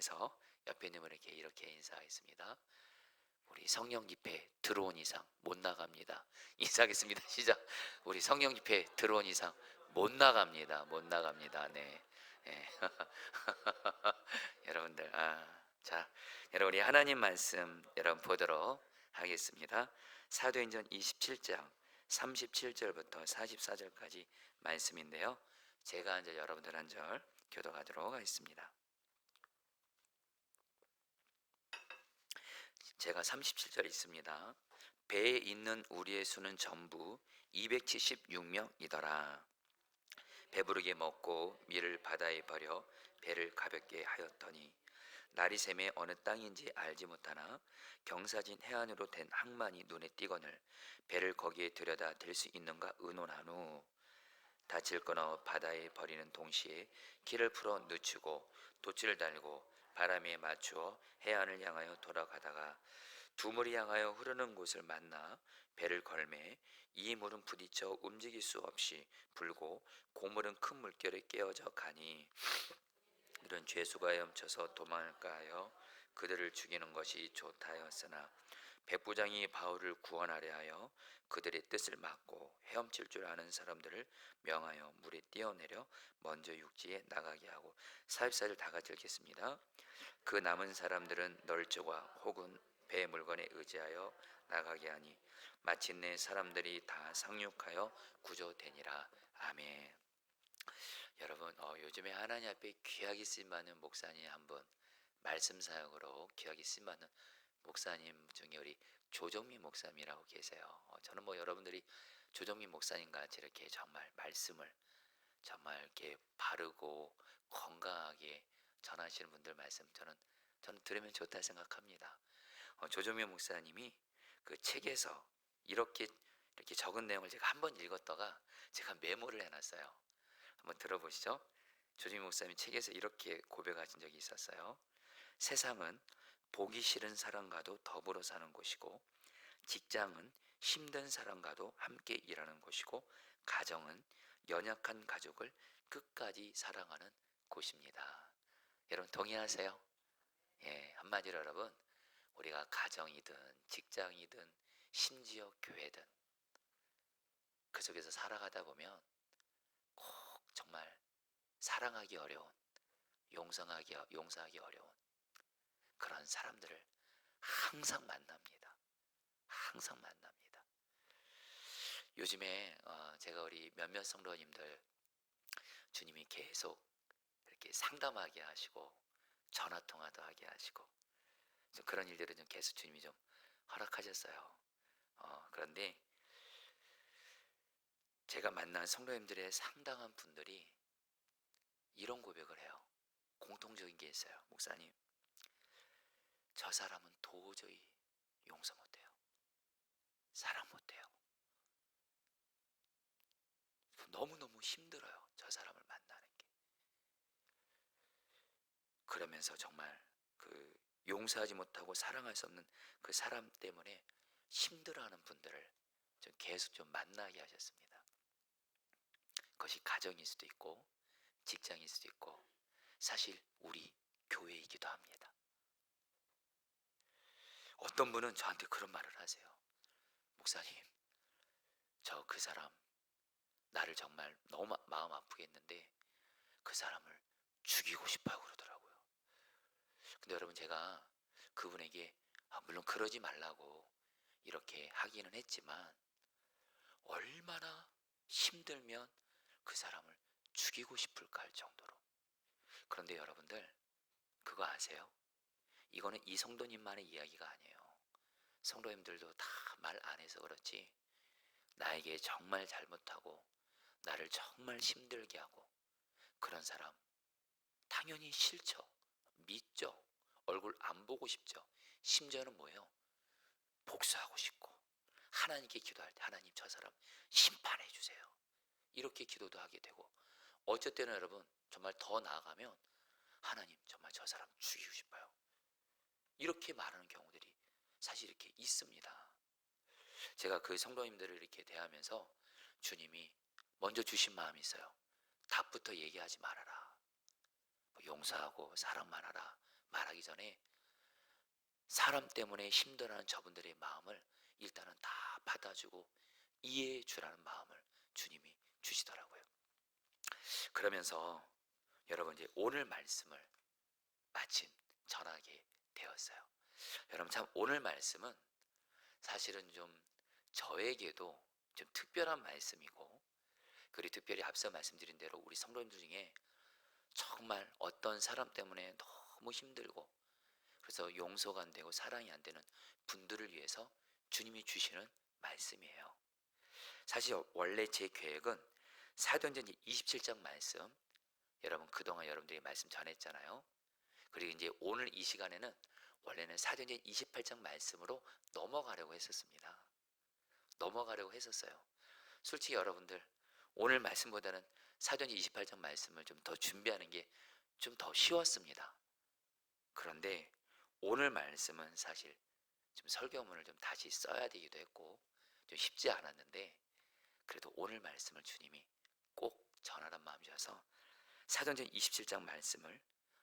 인사하면서 옆에 있는 분에게 이렇게 인사하겠습니다. 우리 성령 집회 들어온 이상 못 나갑니다. 인사하겠습니다. 시작. 우리 성령 집회 들어온 이상 못 나갑니다. 못 나갑니다. 네. 네. 여러분들, 자, 여러분 우리 하나님 말씀 여러분 보도록 하겠습니다. 사도행전 27장 37절부터 44절까지 말씀인데요. 제가 이제 여러분들 한 절 교독하도록 하겠습니다. 제가 37절 있습니다. 배에 있는 우리의 수는 전부 276명이더라. 배부르게 먹고 밀을 바다에 버려 배를 가볍게 하였더니 날이 새매 어느 땅인지 알지 못하나 경사진 해안으로 된 항만이 눈에 띄거늘 배를 거기에 들여다 댈 수 있는가 의논한 후 닻을 끊어 바다에 버리는 동시에 길을 풀어 늦추고 돛을 달고 바람에 맞추어 해안을 향하여 돌아가다가 두 물이 향하여 흐르는 곳을 만나 배를 걸매 이 물은 부딪혀 움직일 수 없이 불고 고물은 큰 물결에 깨어져 가니 이런 죄수가 헤엄쳐서 도망할까 하여 그들을 죽이는 것이 좋다 하였으나 백부장이 바울을 구원하려 하여 그들의 뜻을 막고 헤엄칠 줄 아는 사람들을 명하여 물에 뛰어내려 먼저 육지에 나가게 하고 44절 다 같이 읽겠습니다. 그 남은 사람들은 널조와 혹은 배 물건에 의지하여 나가게 하니 마침내 사람들이 다 상륙하여 구조되니라. 아멘. 여러분, 요즘에 하나님 앞에 귀하게 쓰임받는 목사님 한 분, 말씀 사역으로 귀하게 쓰임받는 목사님 중에 우리 조정민 목사님이라고 계세요. 저는 뭐 여러분들이 조정민 목사님 같이 이렇게 정말 말씀을 정말 이렇게 바르고 건강하게 전하시는 분들 말씀 저는 들으면 좋다 생각합니다. 조정민 목사님이 그 책에서 이렇게 적은 내용을 제가 한번 읽었다가 제가 메모를 해놨어요. 한번 들어보시죠. 조정민 목사님 책에서 이렇게 고백하신 적이 있었어요. 세상은 보기 싫은 사람과도 더불어 사는 곳이고 직장은 힘든 사람과도 함께 일하는 곳이고 가정은 연약한 가족을 끝까지 사랑하는 곳입니다. 여러분 동의하세요? 예, 한마디로 여러분 우리가 가정이든 직장이든 심지어 교회든 그 속에서 살아가다 보면 꼭 정말 사랑하기 어려운 용서하기 어려운 그런 사람들을 항상 만납니다. 항상 만납니다. 요즘에 제가 우리 몇몇 성도님들 주님이 계속 이렇게 상담하게 하시고 전화통화도 하게 하시고 좀 그런 일들을 좀 계속 주님이 좀 허락하셨어요. 그런데 제가 만난 성도님들의 상당한 분들이 이런 고백을 해요. 공통적인 게 있어요. 목사님, 저 사람은 도저히 용서 못해요. 사랑 못해요. 너무너무 힘들어요. 저 사람을 만나는 게. 그러면서 정말 그 용서하지 못하고 사랑할 수 없는 그 사람 때문에 힘들어하는 분들을 좀 계속 좀 만나게 하셨습니다. 그것이 가정일 수도 있고 직장일 수도 있고 사실 우리 교회이기도 합니다. 어떤 분은 저한테 그런 말을 하세요. 목사님, 저 그 사람 나를 정말 너무 마음 아프게 했는데 그 사람을 죽이고 싶어요 그러더라고요. 근데 여러분 제가 그분에게 물론 그러지 말라고 이렇게 하기는 했지만 얼마나 힘들면 그 사람을 죽이고 싶을까 할 정도로. 그런데 여러분들 그거 아세요? 이거는 이 성도님만의 이야기가 아니에요. 성도님들도 다 말 안 해서 그렇지 나에게 정말 잘못하고 나를 정말 힘들게 하고 그런 사람 당연히 싫죠. 믿죠. 얼굴 안 보고 싶죠. 심지어는 뭐예요? 복수하고 싶고 하나님께 기도할 때 하나님 저 사람 심판해 주세요. 이렇게 기도도 하게 되고 어쩔 때는 여러분 정말 더 나아가면 하나님 정말 저 사람 죽이고 싶어요. 이렇게 말하는 경우들이 사실 이렇게 있습니다. 제가 그 성도님들을 이렇게 대하면서 주님이 먼저 주신 마음이 있어요. 답부터 얘기하지 말아라. 용서하고 사랑만 하라. 말 전에 사람 때문에 힘들어하는 저분들의 마음을 일단은 다 받아주고 이해해 주라는 마음을 주님이 주시더라고요. 그러면서 여러분 이제 오늘 말씀을 마침 전하게 되었어요. 여러분 참 오늘 말씀은 사실은 좀 저에게도 좀 특별한 말씀이고, 그리고 특별히 앞서 말씀드린 대로 우리 성도님들 중에 정말 어떤 사람 때문에 너무 힘들고 그래서 용서가 안 되고 사랑이 안 되는 분들을 위해서 주님이 주시는 말씀이에요. 사실 원래 제 계획은 사도행전 27장 말씀, 여러분 그동안 여러분들이 말씀 전했잖아요. 그리고 이제 오늘 이 시간에는 원래는 사도행전 28장 말씀으로 넘어가려고 했었습니다. 넘어가려고 했었어요. 솔직히 여러분들 오늘 말씀보다는 사도행전 28장 말씀을 좀 더 준비하는 게 좀 더 쉬웠습니다. 그런데 오늘 말씀은 사실 좀 설교문을 좀 다시 써야 되기도 했고 좀 쉽지 않았는데, 그래도 오늘 말씀을 주님이 꼭 전하란 마음이 셔서 사도행전 27장 말씀을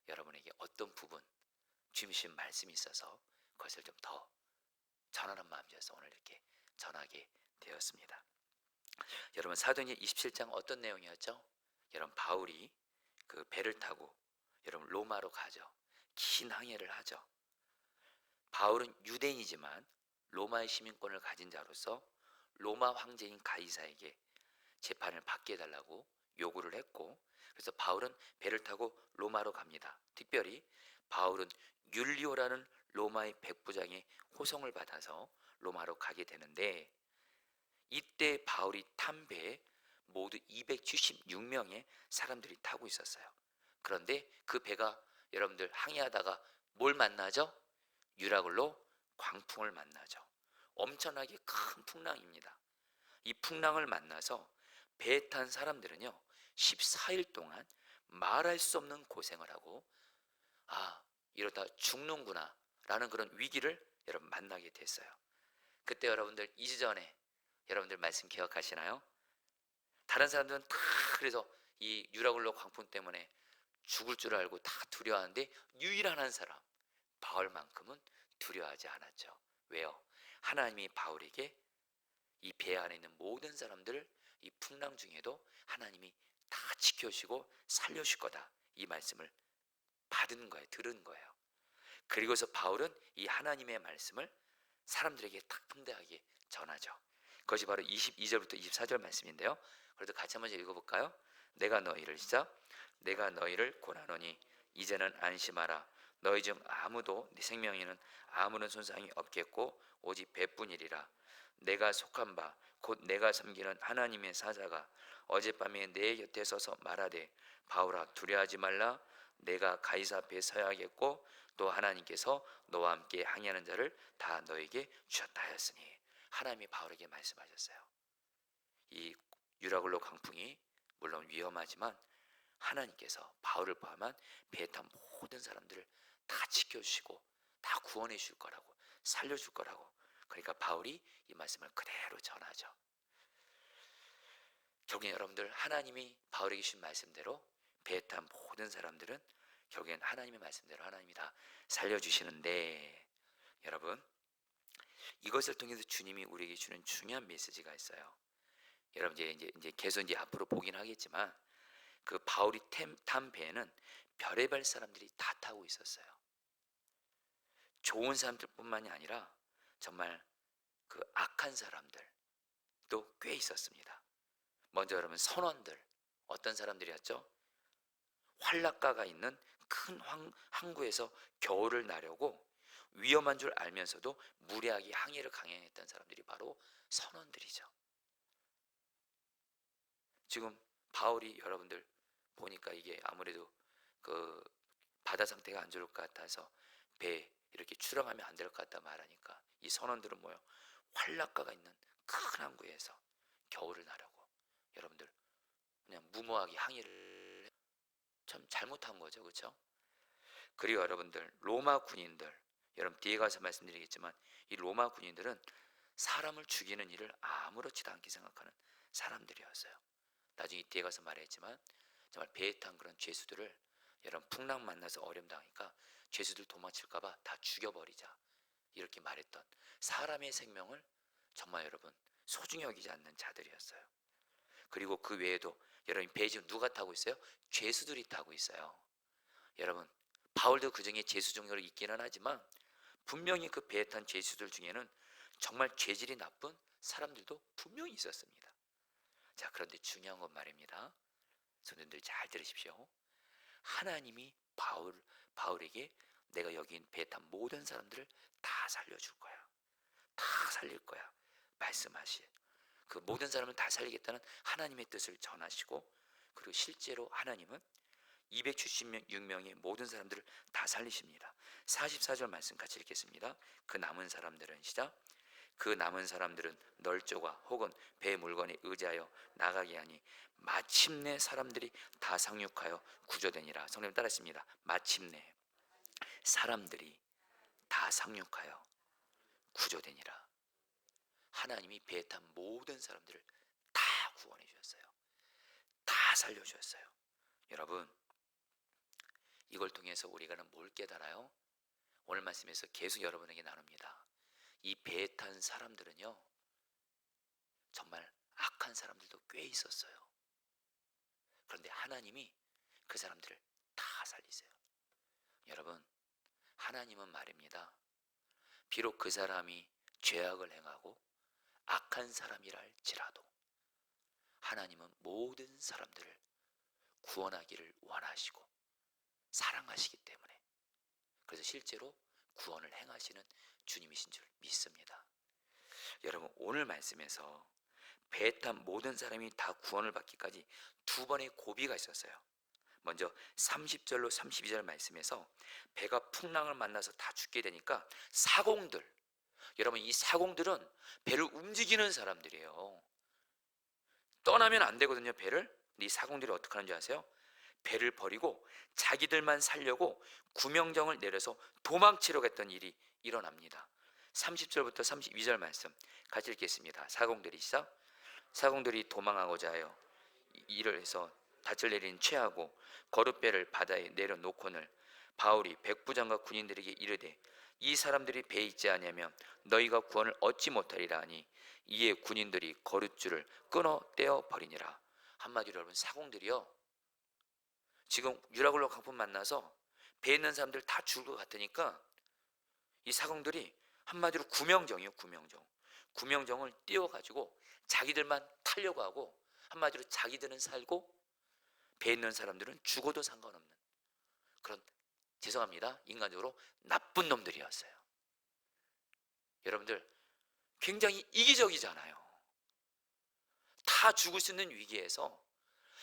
여러분에게 어떤 부분 주님이 주신 말씀이 있어서 그것을 좀 더 전하란 마음이 셔서 오늘 이렇게 전하게 되었습니다. 여러분 사도행전 27장 어떤 내용이었죠? 여러분 바울이 그 배를 타고 여러분 로마로 가죠. 긴 항해를 하죠. 바울은 유대인이지만 로마의 시민권을 가진 자로서 로마 황제인 가이사에게 재판을 받게 해달라고 요구를 했고, 그래서 바울은 배를 타고 로마로 갑니다. 특별히 바울은 율리오라는 로마의 백부장의 호송을 받아서 로마로 가게 되는데, 이때 바울이 탄 배에 모두 276명의 사람들이 타고 있었어요. 그런데 그 배가 여러분들 항해하다가 뭘 만나죠? 유라굴로 광풍을 만나죠. 엄청나게 큰 풍랑입니다. 이 풍랑을 만나서 배에 탄 사람들은요 14일 동안 말할 수 없는 고생을 하고, 아 이러다 죽는구나 라는 그런 위기를 여러분 만나게 됐어요. 그때 여러분들 2주 전에 여러분들 말씀 기억하시나요? 다른 사람들은 다 그래서 이 유라굴로 광풍 때문에 죽을 줄 알고 다 두려워하는데 유일한 한 사람 바울만큼은 두려워하지 않았죠. 왜요? 하나님이 바울에게 이 배 안에 있는 모든 사람들을 이 풍랑 중에도 하나님이 다 지켜주시고 살려줄 거다, 이 말씀을 받은 거예요. 들은 거예요. 그리고서 바울은 이 하나님의 말씀을 사람들에게 딱 담대하게 전하죠. 그것이 바로 22절부터 24절 말씀인데요. 그래도 같이 한번 읽어볼까요? 내가 너희를 시작. 내가 너희를 고나노니 이제는 안심하라. 너희 중 아무도 네 생명에는 아무런 손상이 없겠고 오직 배뿐이리라. 내가 속한 바 곧 내가 섬기는 하나님의 사자가 어젯밤에 내 곁에 서서 말하되 바울아 두려워하지 말라. 내가 가이사 앞에 서야겠고 또 하나님께서 너와 함께 항해하는 자를 다 너에게 주셨다 하였으니, 하나님이 바울에게 말씀하셨어요. 이 유라굴로 강풍이 물론 위험하지만 하나님께서 바울을 포함한 배에 탄 모든 사람들을 다 지켜주시고 다 구원해 줄 거라고, 살려줄 거라고. 그러니까 바울이 이 말씀을 그대로 전하죠. 결국엔 여러분들 하나님이 바울에게 주신 말씀대로 배에 탄 모든 사람들은 결국엔 하나님의 말씀대로 하나님이 다 살려주시는데, 여러분 이것을 통해서 주님이 우리에게 주는 중요한 메시지가 있어요. 여러분 이제 계속 이제 앞으로 보긴 하겠지만 그 바울이 탄 배에는 별의별 사람들이 다 타고 있었어요. 좋은 사람들뿐만이 아니라 정말 그 악한 사람들도 꽤 있었습니다. 먼저 여러분 선원들, 어떤 사람들이었죠? 활락가가 있는 큰 항구에서 겨울을 나려고 위험한 줄 알면서도 무례하게 항해를 강행했던 사람들이 바로 선원들이죠. 지금 바울이 여러분들 보니까 이게 아무래도 그 바다 상태가 안 좋을 것 같아서 배 이렇게 출항하면 안 될 것 같다 말하니까 이 선원들은 뭐요? 활락가가 있는 큰 항구에서 겨울을 나려고 여러분들 그냥 무모하게 항해를 참 잘못한 거죠, 그렇죠? 그리고 여러분들 로마 군인들, 여러분 뒤에 가서 말씀드리겠지만 이 로마 군인들은 사람을 죽이는 일을 아무렇지도 않게 생각하는 사람들이었어요. 나중에 뒤에 가서 말했지만 정말 배에 탄 그런 죄수들을 여러분 풍랑 만나서 어려움 당하니까 죄수들 도망칠까봐 다 죽여버리자 이렇게 말했던 사람의 생명을 정말 여러분 소중히 여기지 않는 자들이었어요. 그리고 그 외에도 여러분 배 지금 누가 타고 있어요? 죄수들이 타고 있어요. 여러분 바울도 그 중에 죄수 중으로 있기는 하지만 분명히 그 배에 탄 죄수들 중에는 정말 죄질이 나쁜 사람들도 분명히 있었습니다. 자, 그런데 중요한 건 말입니다. 성도님들 잘 들으십시오. 하나님이 바울에게 내가 여기 배에 탄 모든 사람들을 다 살려줄 거야, 다 살릴 거야 말씀하시. 그 모든 사람을 다 살리겠다는 하나님의 뜻을 전하시고, 그리고 실제로 하나님은 276명의 모든 사람들을 다 살리십니다. 44절 말씀 같이 읽겠습니다. 그 남은 사람들은 시작. 그 남은 사람들은 널조가 혹은 배 물건에 의지하여 나가게 하니 마침내 사람들이 다 상륙하여 구조되니라. 성령님 따라했습니다. 마침내 사람들이 다 상륙하여 구조되니라. 하나님이 배에 탄 모든 사람들을 다 구원해 주셨어요. 다 살려 주셨어요. 여러분, 이걸 통해서 우리가 뭘 깨달아요? 오늘 말씀에서 계속 여러분에게 나눕니다. 이 배에 탄 사람들은요, 정말 악한 사람들도 꽤 있었어요. 그런데 하나님이 그 사람들을 다 살리세요. 여러분, 하나님은 말입니다. 비록 그 사람이 죄악을 행하고 악한 사람이라 할지라도 하나님은 모든 사람들을 구원하기를 원하시고 사랑하시기 때문에, 그래서 실제로 구원을 행하시는 주님이신 줄 믿습니다. 여러분, 오늘 말씀에서 배에 탄 모든 사람이 다 구원을 받기까지 두 번의 고비가 있었어요. 먼저 30절로 32절 말씀에서 배가 풍랑을 만나서 다 죽게 되니까 사공들, 여러분 이 사공들은 배를 움직이는 사람들이에요. 떠나면 안 되거든요, 배를. 근데 이 사공들이 어떻게 하는지 아세요? 배를 버리고 자기들만 살려고 구명정을 내려서 도망치려고 했던 일이 일어납니다. 30절부터 32절 말씀 같이 읽겠습니다. 사공들이 시작. 사공들이 도망하고자 하여 일을 해서 닻을 내린 채하고 거룻배를 바다에 내려놓고는 바울이 백부장과 군인들에게 이르되 이 사람들이 배에 있지 아니하면 너희가 구원을 얻지 못하리라 하니 이에 군인들이 거룻줄을 끊어 떼어 버리니라. 한마디로 여러분, 사공들이요, 지금 유라굴로 강풍 만나서 배에 있는 사람들 다 죽을 것 같으니까 이 사공들이 한마디로 구명정이에요. 구명정을 띄워가지고 자기들만 타려고 하고, 한마디로 자기들은 살고 배에 있는 사람들은 죽어도 상관없는 그런, 죄송합니다, 인간적으로 나쁜 놈들이었어요. 여러분들 굉장히 이기적이잖아요. 다 죽을 수 있는 위기에서,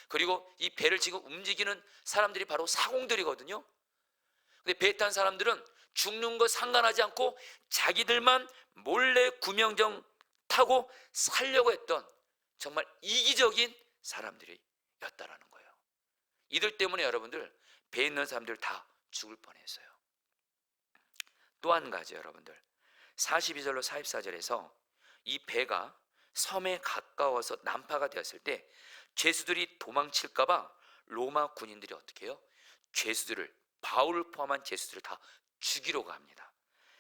그리고 이 배를 지금 움직이는 사람들이 바로 사공들이거든요. 근데 배에 탄 사람들은 죽는 거 상관하지 않고 자기들만 몰래 구명정 타고 살려고 했던 정말 이기적인 사람들이었다라는 거예요. 이들 때문에 여러분들 배에 있는 사람들 다 죽을 뻔했어요. 또 한 가지, 여러분들 42절로 44절에서 이 배가 섬에 가까워서 난파가 되었을 때 죄수들이 도망칠까봐 로마 군인들이 어떻게 해요? 죄수들을, 바울을 포함한 죄수들을 다 죽이려고 합니다.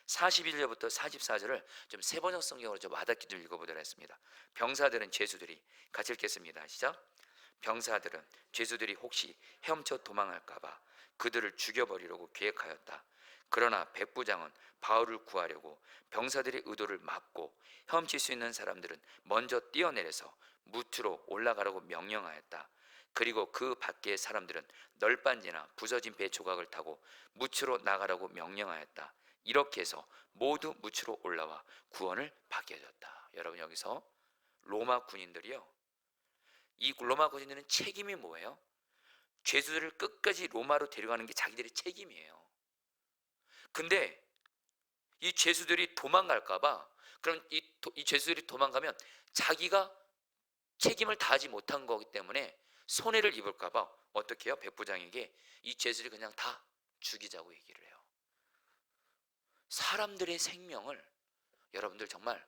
41절부터 44절을 좀 세번역 성경으로 좀 와닿게 좀 읽어보도록 하겠습니다. 병사들은 죄수들이, 같이 읽겠습니다. 시작. 병사들은 죄수들이 혹시 헤엄쳐 도망할까봐 그들을 죽여버리려고 계획하였다. 그러나 백부장은 바울을 구하려고 병사들의 의도를 막고 헤엄칠 수 있는 사람들은 먼저 뛰어내려서 무트로 올라가라고 명령하였다. 그리고 그 밖의 사람들은 널빤지나 부서진 배 조각을 타고 무트로 나가라고 명령하였다. 이렇게 해서 모두 무트로 올라와 구원을 받게 되었다. 여러분, 여기서 로마 군인들이요, 이 로마 군인들은 책임이 뭐예요? 죄수들을 끝까지 로마로 데려가는 게 자기들의 책임이에요. 근데 이 죄수들이 도망갈까봐, 그럼 이 죄수들이 도망가면 자기가 책임을 다하지 못한 거기 때문에 손해를 입을까봐 어떻게 해요? 백부장에게 이 죄수들이 그냥 다 죽이자고 얘기를 해요. 사람들의 생명을 여러분들 정말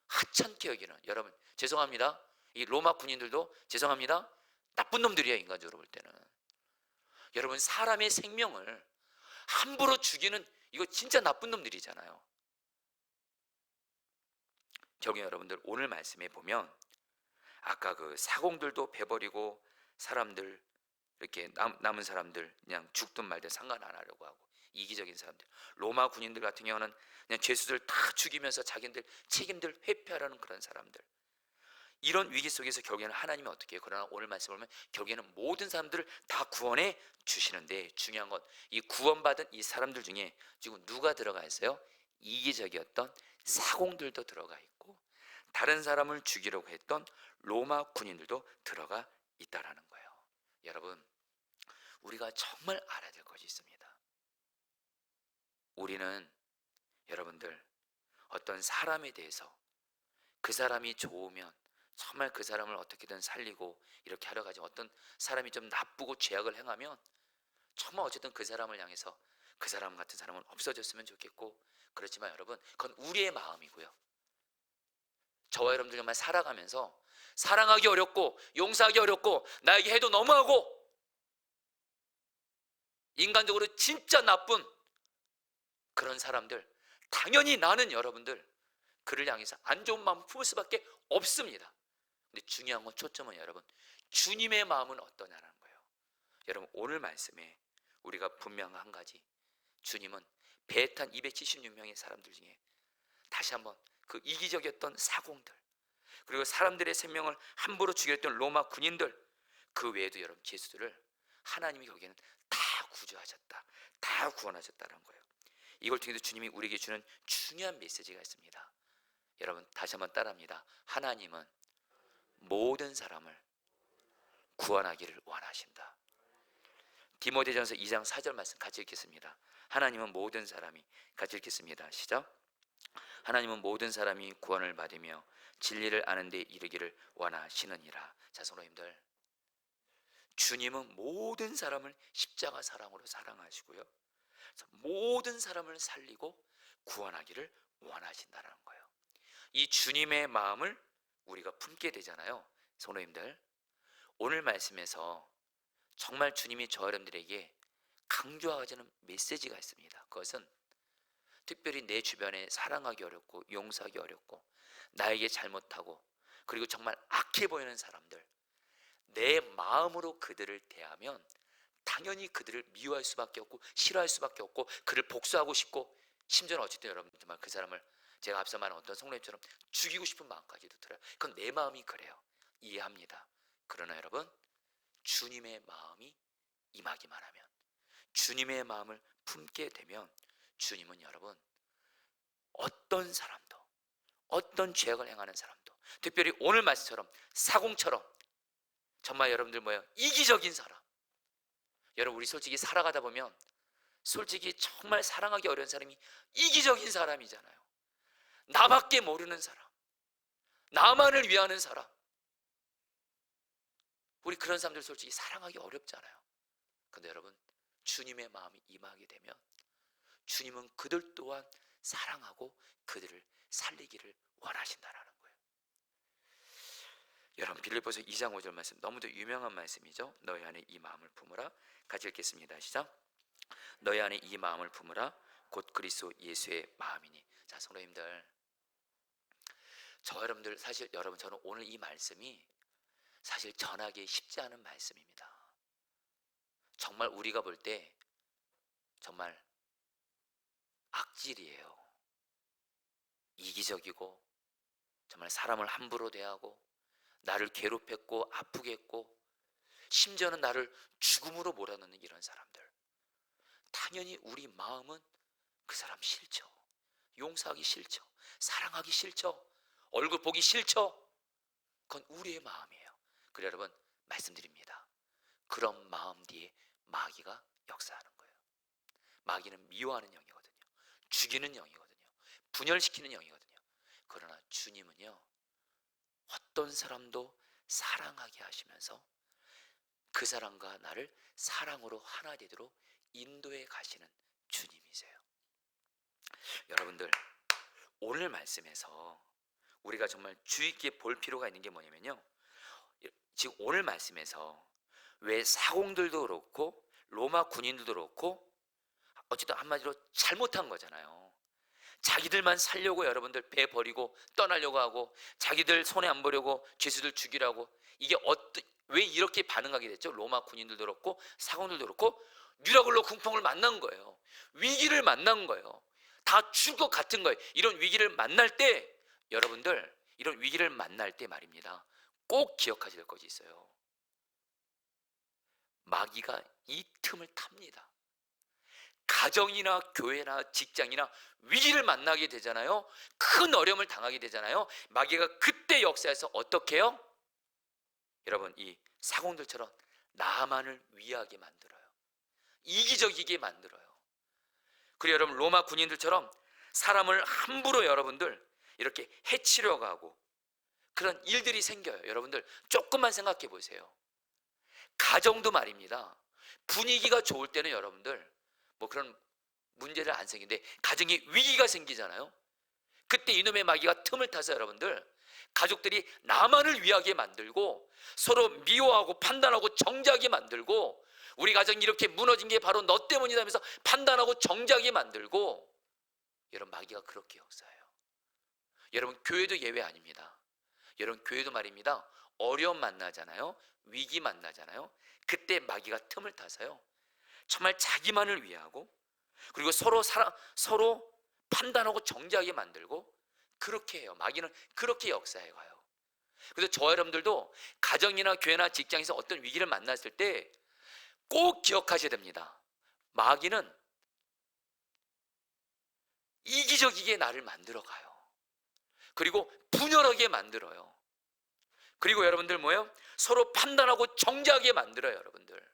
하찮게 여기는, 여러분 죄송합니다, 이 로마 군인들도 죄송합니다, 나쁜 놈들이에요. 인간적으로 볼 때는 여러분, 사람의 생명을 함부로 죽이는, 이거 진짜 나쁜 놈들이잖아요. 결국 여러분들 오늘 말씀에 보면 아까 그 사공들도 베버리고 사람들, 이렇게 남은 사람들 그냥 죽든 말든 상관 안 하려고 하고 이기적인 사람들, 로마 군인들 같은 경우는 그냥 죄수들 다 죽이면서 자기들 책임들 회피하라는 그런 사람들, 이런 위기 속에서 결국에는 하나님이 어떻게 해요? 그러나 오늘 말씀을 보면 결국에는 모든 사람들을 다 구원해 주시는데, 중요한 건 이 구원받은 이 사람들 중에 지금 누가 들어가 있어요? 이기적이었던 사공들도 들어가 있고 다른 사람을 죽이려고 했던 로마 군인들도 들어가 있다라는 거예요. 여러분, 우리가 정말 알아야 될 것이 있습니다. 우리는 여러분들 어떤 사람에 대해서 그 사람이 좋으면 정말 그 사람을 어떻게든 살리고 이렇게 하려 가지, 어떤 사람이 좀 나쁘고 죄악을 행하면 정말 어쨌든 그 사람을 향해서 그 사람 같은 사람은 없어졌으면 좋겠고, 그렇지만 여러분 그건 우리의 마음이고요. 저와 여러분들 정말 살아가면서 사랑하기 어렵고 용서하기 어렵고 나에게 해도 너무하고 인간적으로 진짜 나쁜 그런 사람들, 당연히 나는 여러분들 그를 향해서 안 좋은 마음 품을 수밖에 없습니다. 근데 중요한 건, 초점은 여러분 주님의 마음은 어떠냐는 거예요. 여러분 오늘 말씀에 우리가 분명한 한 가지, 주님은 배에 탄 276명의 사람들 중에 다시 한번 그 이기적이었던 사공들, 그리고 사람들의 생명을 함부로 죽였던 로마 군인들, 그 외에도 여러분 죄수들을 하나님이 거기에는 다 구조하셨다, 다 구원하셨다는 거예요. 이걸 통해서 주님이 우리에게 주는 중요한 메시지가 있습니다. 여러분 다시 한번 따라합니다. 하나님은 모든 사람을 구원하기를 원하신다. 디모데전서 2장 4절 말씀 같이 읽겠습니다. 하나님은 모든 사람이, 같이 읽겠습니다. 시작. 하나님은 모든 사람이 구원을 받으며 진리를 아는 데 이르기를 원하시느니라. 자, 성도님들, 주님은 모든 사람을 십자가 사랑으로 사랑하시고요, 모든 사람을 살리고 구원하기를 원하신다는 거예요. 이 주님의 마음을 우리가 품게 되잖아요. 성도님들, 오늘 말씀에서 정말 주님이 저 여러분들에게 강조하시는 메시지가 있습니다. 그것은 특별히 내 주변에 사랑하기 어렵고 용서하기 어렵고 나에게 잘못하고 그리고 정말 악해 보이는 사람들, 내 마음으로 그들을 대하면 당연히 그들을 미워할 수밖에 없고 싫어할 수밖에 없고 그를 복수하고 싶고, 심지어는 어쨌든 여러분 정말 그 사람을 제가 앞서 말한 어떤 성령님처럼 죽이고 싶은 마음까지도 들어요. 그건 내 마음이 그래요. 이해합니다. 그러나 여러분, 주님의 마음이 임하기만 하면, 주님의 마음을 품게 되면 주님은 여러분 어떤 사람도, 어떤 죄악을 행하는 사람도, 특별히 오늘 말씀처럼 사공처럼 정말 여러분들 뭐예요? 이기적인 사람. 여러분 우리 솔직히 살아가다 보면 솔직히 정말 사랑하기 어려운 사람이 이기적인 사람이잖아요. 나밖에 모르는 사람, 나만을 위하는 사람. 우리 그런 사람들 솔직히 사랑하기 어렵잖아요. 근데 여러분 주님의 마음이 임하게 되면 주님은 그들 또한 사랑하고 그들을 살리기를 원하신다라는 거예요. 여러분 빌립보서 2장 5절 말씀, 너무도 유명한 말씀이죠. 너희 안에 이 마음을 품으라. 같이 읽겠습니다. 시작. 너희 안에 이 마음을 품으라. 곧 그리스도 예수의 마음이니. 자, 성도님들, 저 여러분들 사실 여러분 저는 오늘 이 말씀이 사실 전하기 쉽지 않은 말씀입니다. 정말 우리가 볼 때 정말 악질이에요. 이기적이고 정말 사람을 함부로 대하고 나를 괴롭혔고 아프게 했고 심지어는 나를 죽음으로 몰아넣는 이런 사람들, 당연히 우리 마음은 그 사람 싫죠. 용서하기 싫죠. 사랑하기 싫죠. 얼굴 보기 싫죠. 그건 우리의 마음이에요. 그래 여러분 말씀드립니다. 그런 마음 뒤에 마귀가 역사하는 거예요. 마귀는 미워하는 영이거든요. 죽이는 영이거든요. 분열시키는 영이거든요. 그러나 주님은요, 어떤 사람도 사랑하게 하시면서 그 사람과 나를 사랑으로 하나 되도록 인도해 가시는 주님이세요. 여러분들 오늘 말씀에서 우리가 정말 주의 있게 볼 필요가 있는 게 뭐냐면요, 지금 오늘 말씀에서 왜 사공들도 그렇고 로마 군인들도 그렇고 어쨌든 한마디로 잘못한 거잖아요. 자기들만 살려고 여러분들 배 버리고 떠나려고 하고, 자기들 손해 안 보려고 죄수들 죽이라고. 이게 왜 이렇게 반응하게 됐죠? 로마 군인들도 그렇고 사관들도 그렇고 미라클로 궁풍을 만난 거예요. 위기를 만난 거예요. 다 죽을 것 같은 거예요. 이런 위기를 만날 때, 여러분들 이런 위기를 만날 때 말입니다, 꼭 기억하셔야 될 것이 있어요. 마귀가 이 틈을 탑니다. 가정이나 교회나 직장이나 위기를 만나게 되잖아요. 큰 어려움을 당하게 되잖아요. 마귀가 그때 역사에서 어떻게 해요? 여러분, 이 사공들처럼 나만을 위하게 만들어요. 이기적이게 만들어요. 그리고 여러분, 로마 군인들처럼 사람을 함부로 여러분들 이렇게 해치려고 하고 그런 일들이 생겨요. 여러분들 조금만 생각해 보세요. 가정도 말입니다. 분위기가 좋을 때는 여러분들 뭐 그런 문제를 안 생기는데, 가정에 위기가 생기잖아요. 그때 이놈의 마귀가 틈을 타서 여러분들 가족들이 나만을 위하게 만들고 서로 미워하고 판단하고 정죄하게 만들고, 우리 가정이 이렇게 무너진 게 바로 너 때문이다 하면서 판단하고 정죄하게 만들고, 여러분 마귀가 그렇게 역사해요. 여러분 교회도 예외 아닙니다. 여러분 교회도 말입니다, 어려움 만나잖아요. 위기 만나잖아요. 그때 마귀가 틈을 타서요 정말 자기만을 위하고, 그리고 서로 판단하고 정죄하게 만들고 그렇게 해요. 마귀는 그렇게 역사해 가요. 그래서 저와 여러분들도 가정이나 교회나 직장에서 어떤 위기를 만났을 때 꼭 기억하셔야 됩니다. 마귀는 이기적이게 나를 만들어 가요. 그리고 분열하게 만들어요. 그리고 여러분들 뭐예요? 서로 판단하고 정죄하게 만들어요. 여러분들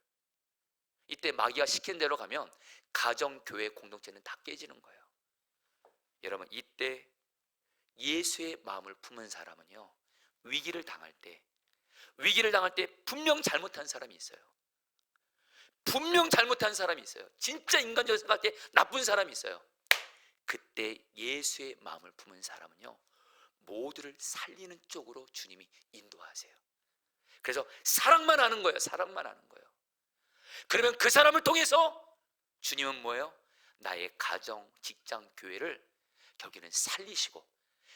이때 마귀가 시키는 대로 가면 가정, 교회, 공동체는 다 깨지는 거예요. 여러분 이때 예수의 마음을 품은 사람은요, 위기를 당할 때 분명 잘못한 사람이 있어요. 분명 잘못한 사람이 있어요. 진짜 인간적으로 생각할 때 나쁜 사람이 있어요. 그때 예수의 마음을 품은 사람은요, 모두를 살리는 쪽으로 주님이 인도하세요. 그래서 사랑만 하는 거예요. 사랑만 하는 거예요. 그러면 그 사람을 통해서 주님은 뭐예요? 나의 가정, 직장, 교회를 결국에는 살리시고,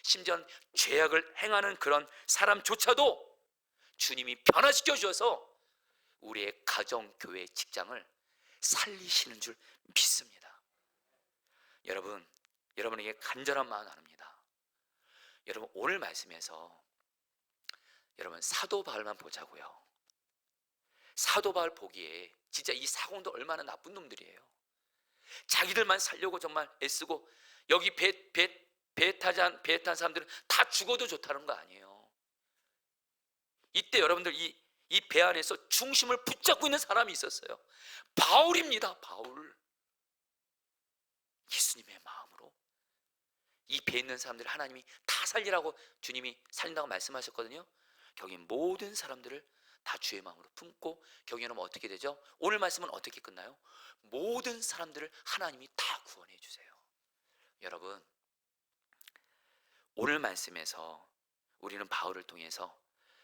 심지어 죄악을 행하는 그런 사람조차도 주님이 변화시켜 주셔서 우리의 가정, 교회, 직장을 살리시는 줄 믿습니다. 여러분에게 간절한 마음 나눕니다. 여러분 오늘 말씀에서 여러분 사도 바울만 보자고요. 사도 바울 보기에 진짜 이 사공도 얼마나 나쁜 놈들이에요. 자기들만 살려고 정말 애쓰고, 여기 배 탄 사람들은 다 죽어도 좋다는 거 아니에요. 이때 여러분들 이 배 안에서 중심을 붙잡고 있는 사람이 있었어요. 바울입니다. 바울. 예수님의 마음으로 이 배에 있는 사람들 하나님이 다 살리라고, 주님이 살린다고 말씀하셨거든요. 결국 모든 사람들을 다 주의 마음으로 품고, 결국에는 어떻게 되죠? 오늘 말씀은 어떻게 끝나요? 모든 사람들을 하나님이 다 구원해 주세요. 여러분 오늘 말씀에서 우리는 바울을 통해서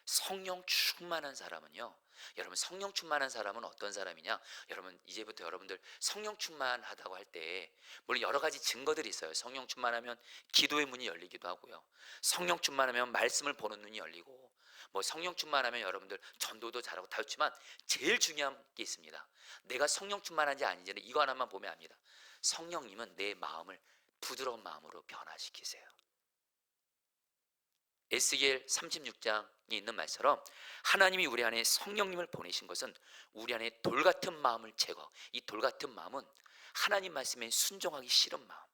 성령 충만한 사람은요, 여러분 성령 충만한 사람은 어떤 사람이냐? 여러분 이제부터 여러분들 성령 충만하다고 할 때 물론 여러 가지 증거들이 있어요. 성령 충만하면 기도의 문이 열리기도 하고요, 성령 충만하면 말씀을 보는 눈이 열리고, 뭐 성령 충만하면 여러분들 전도도 잘하고 다 좋지만 제일 중요한 게 있습니다. 내가 성령 충만한지 아닌지는 이거 하나만 보면 압니다. 성령님은 내 마음을 부드러운 마음으로 변화시키세요. 에스겔 36장에 있는 말처럼 하나님이 우리 안에 성령님을 보내신 것은 우리 안에 돌같은 마음을 제거하고, 이 돌같은 마음은 하나님 말씀에 순종하기 싫은 마음,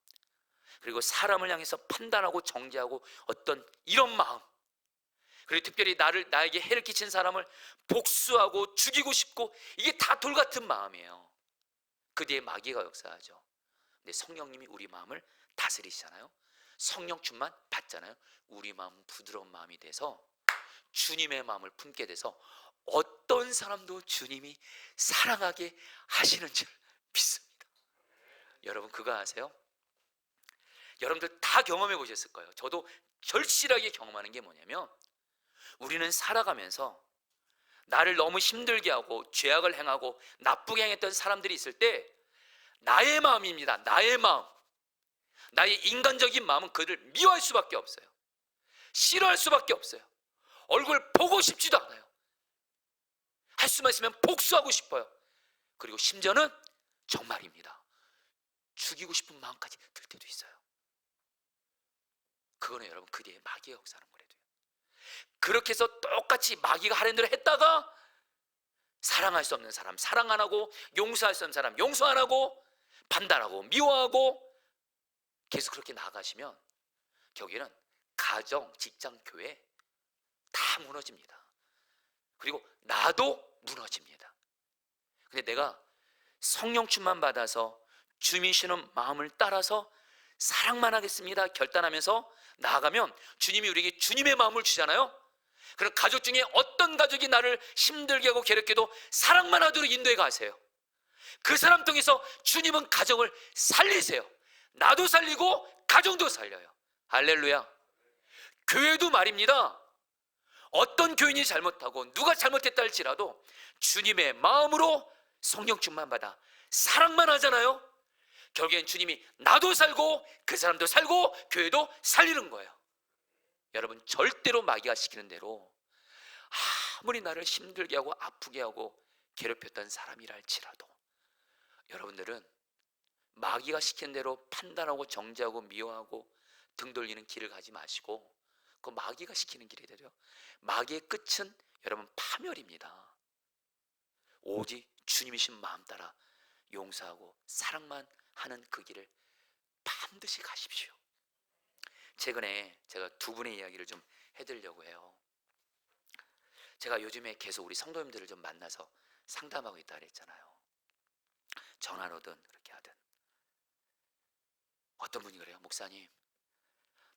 그리고 사람을 향해서 판단하고 정죄하고 어떤 이런 마음, 그리고 특별히 나에게 해를 끼친 사람을 복수하고 죽이고 싶고, 이게 다 돌같은 마음이에요. 그 뒤에 마귀가 역사하죠. 근데 성령님이 우리 마음을 다스리시잖아요. 성령 충만 받잖아요. 우리 마음은 부드러운 마음이 돼서 주님의 마음을 품게 돼서 어떤 사람도 주님이 사랑하게 하시는 줄 믿습니다. 여러분 그거 아세요? 여러분들 다 경험해 보셨을 거예요. 저도 절실하게 경험하는 게 뭐냐면, 우리는 살아가면서 나를 너무 힘들게 하고 죄악을 행하고 나쁘게 행했던 사람들이 있을 때 나의 마음입니다. 나의 마음. 나의 인간적인 마음은 그를 미워할 수밖에 없어요. 싫어할 수밖에 없어요. 얼굴 보고 싶지도 않아요. 할 수만 있으면 복수하고 싶어요. 그리고 심지어는 정말입니다, 죽이고 싶은 마음까지 들 때도 있어요. 그거는 여러분 그 뒤에 마귀의 역사는 거래도요. 그렇게 해서 똑같이 마귀가 하려는 대로 했다가 사랑할 수 없는 사람 사랑 안 하고, 용서할 수 없는 사람 용서 안 하고, 판단하고 미워하고 계속 그렇게 나아가시면 결국에는 가정, 직장, 교회 다 무너집니다. 그리고 나도 무너집니다. 근데 내가 성령 충만 받아서 주님이 주시는 마음을 따라서 사랑만 하겠습니다 결단하면서 나아가면 주님이 우리에게 주님의 마음을 주잖아요. 그럼 가족 중에 어떤 가족이 나를 힘들게 하고 괴롭게도 사랑만 하도록 인도해 가세요. 그 사람 통해서 주님은 가정을 살리세요. 나도 살리고 가정도 살려요. 할렐루야. 교회도 말입니다, 어떤 교인이 잘못하고 누가 잘못했다 할지라도 주님의 마음으로 성령 충만 받아 사랑만 하잖아요. 결국엔 주님이 나도 살고 그 사람도 살고 교회도 살리는 거예요. 여러분, 절대로 마귀가 시키는 대로 아무리 나를 힘들게 하고 아프게 하고 괴롭혔던 사람이라 할지라도 여러분들은 마귀가 시키는 대로 판단하고 정죄하고 미워하고 등 돌리는 길을 가지 마시고, 그 마귀가 시키는 길이 되려 마귀의 끝은 여러분 파멸입니다. 오직 주님이신 마음 따라 용서하고 사랑만 하는 그 길을 반드시 가십시오. 최근에 제가 두 분의 이야기를 좀 해드리려고 해요. 제가 요즘에 계속 우리 성도님들을 좀 만나서 상담하고 있다 그랬잖아요. 전화로든 그렇게 하든. 어떤 분이 그래요. 목사님,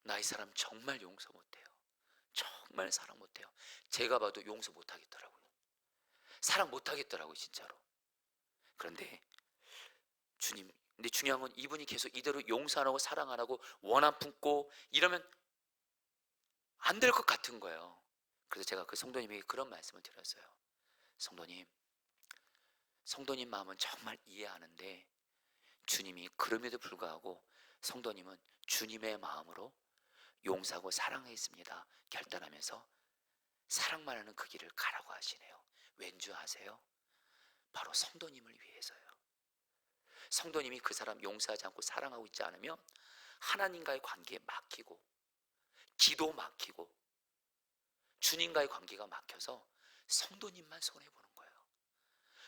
나 이 사람 정말 용서 못해요. 정말 사랑 못해요. 제가 봐도 용서 못하겠더라고요. 사랑 못하겠더라고요, 진짜로. 그런데 주님, 근데 중요한 건 이분이 계속 이대로 용서 안 하고 사랑 안 하고 원한 품고 이러면 안 될 것 같은 거예요. 그래서 제가 그 성도님에게 그런 말씀을 드렸어요. 성도님 마음은 정말 이해하는데 주님이 그럼에도 불구하고 성도님은 주님의 마음으로 용서하고 사랑하겠습니다 결단하면서 사랑만 하는 그 길을 가라고 하시네요. 왠지 아세요? 바로 성도님을 위해서요. 성도님이 그 사람 용서하지 않고 사랑하고 있지 않으면 하나님과의 관계에 막히고, 기도 막히고, 주님과의 관계가 막혀서 성도님만 손해보는 거예요.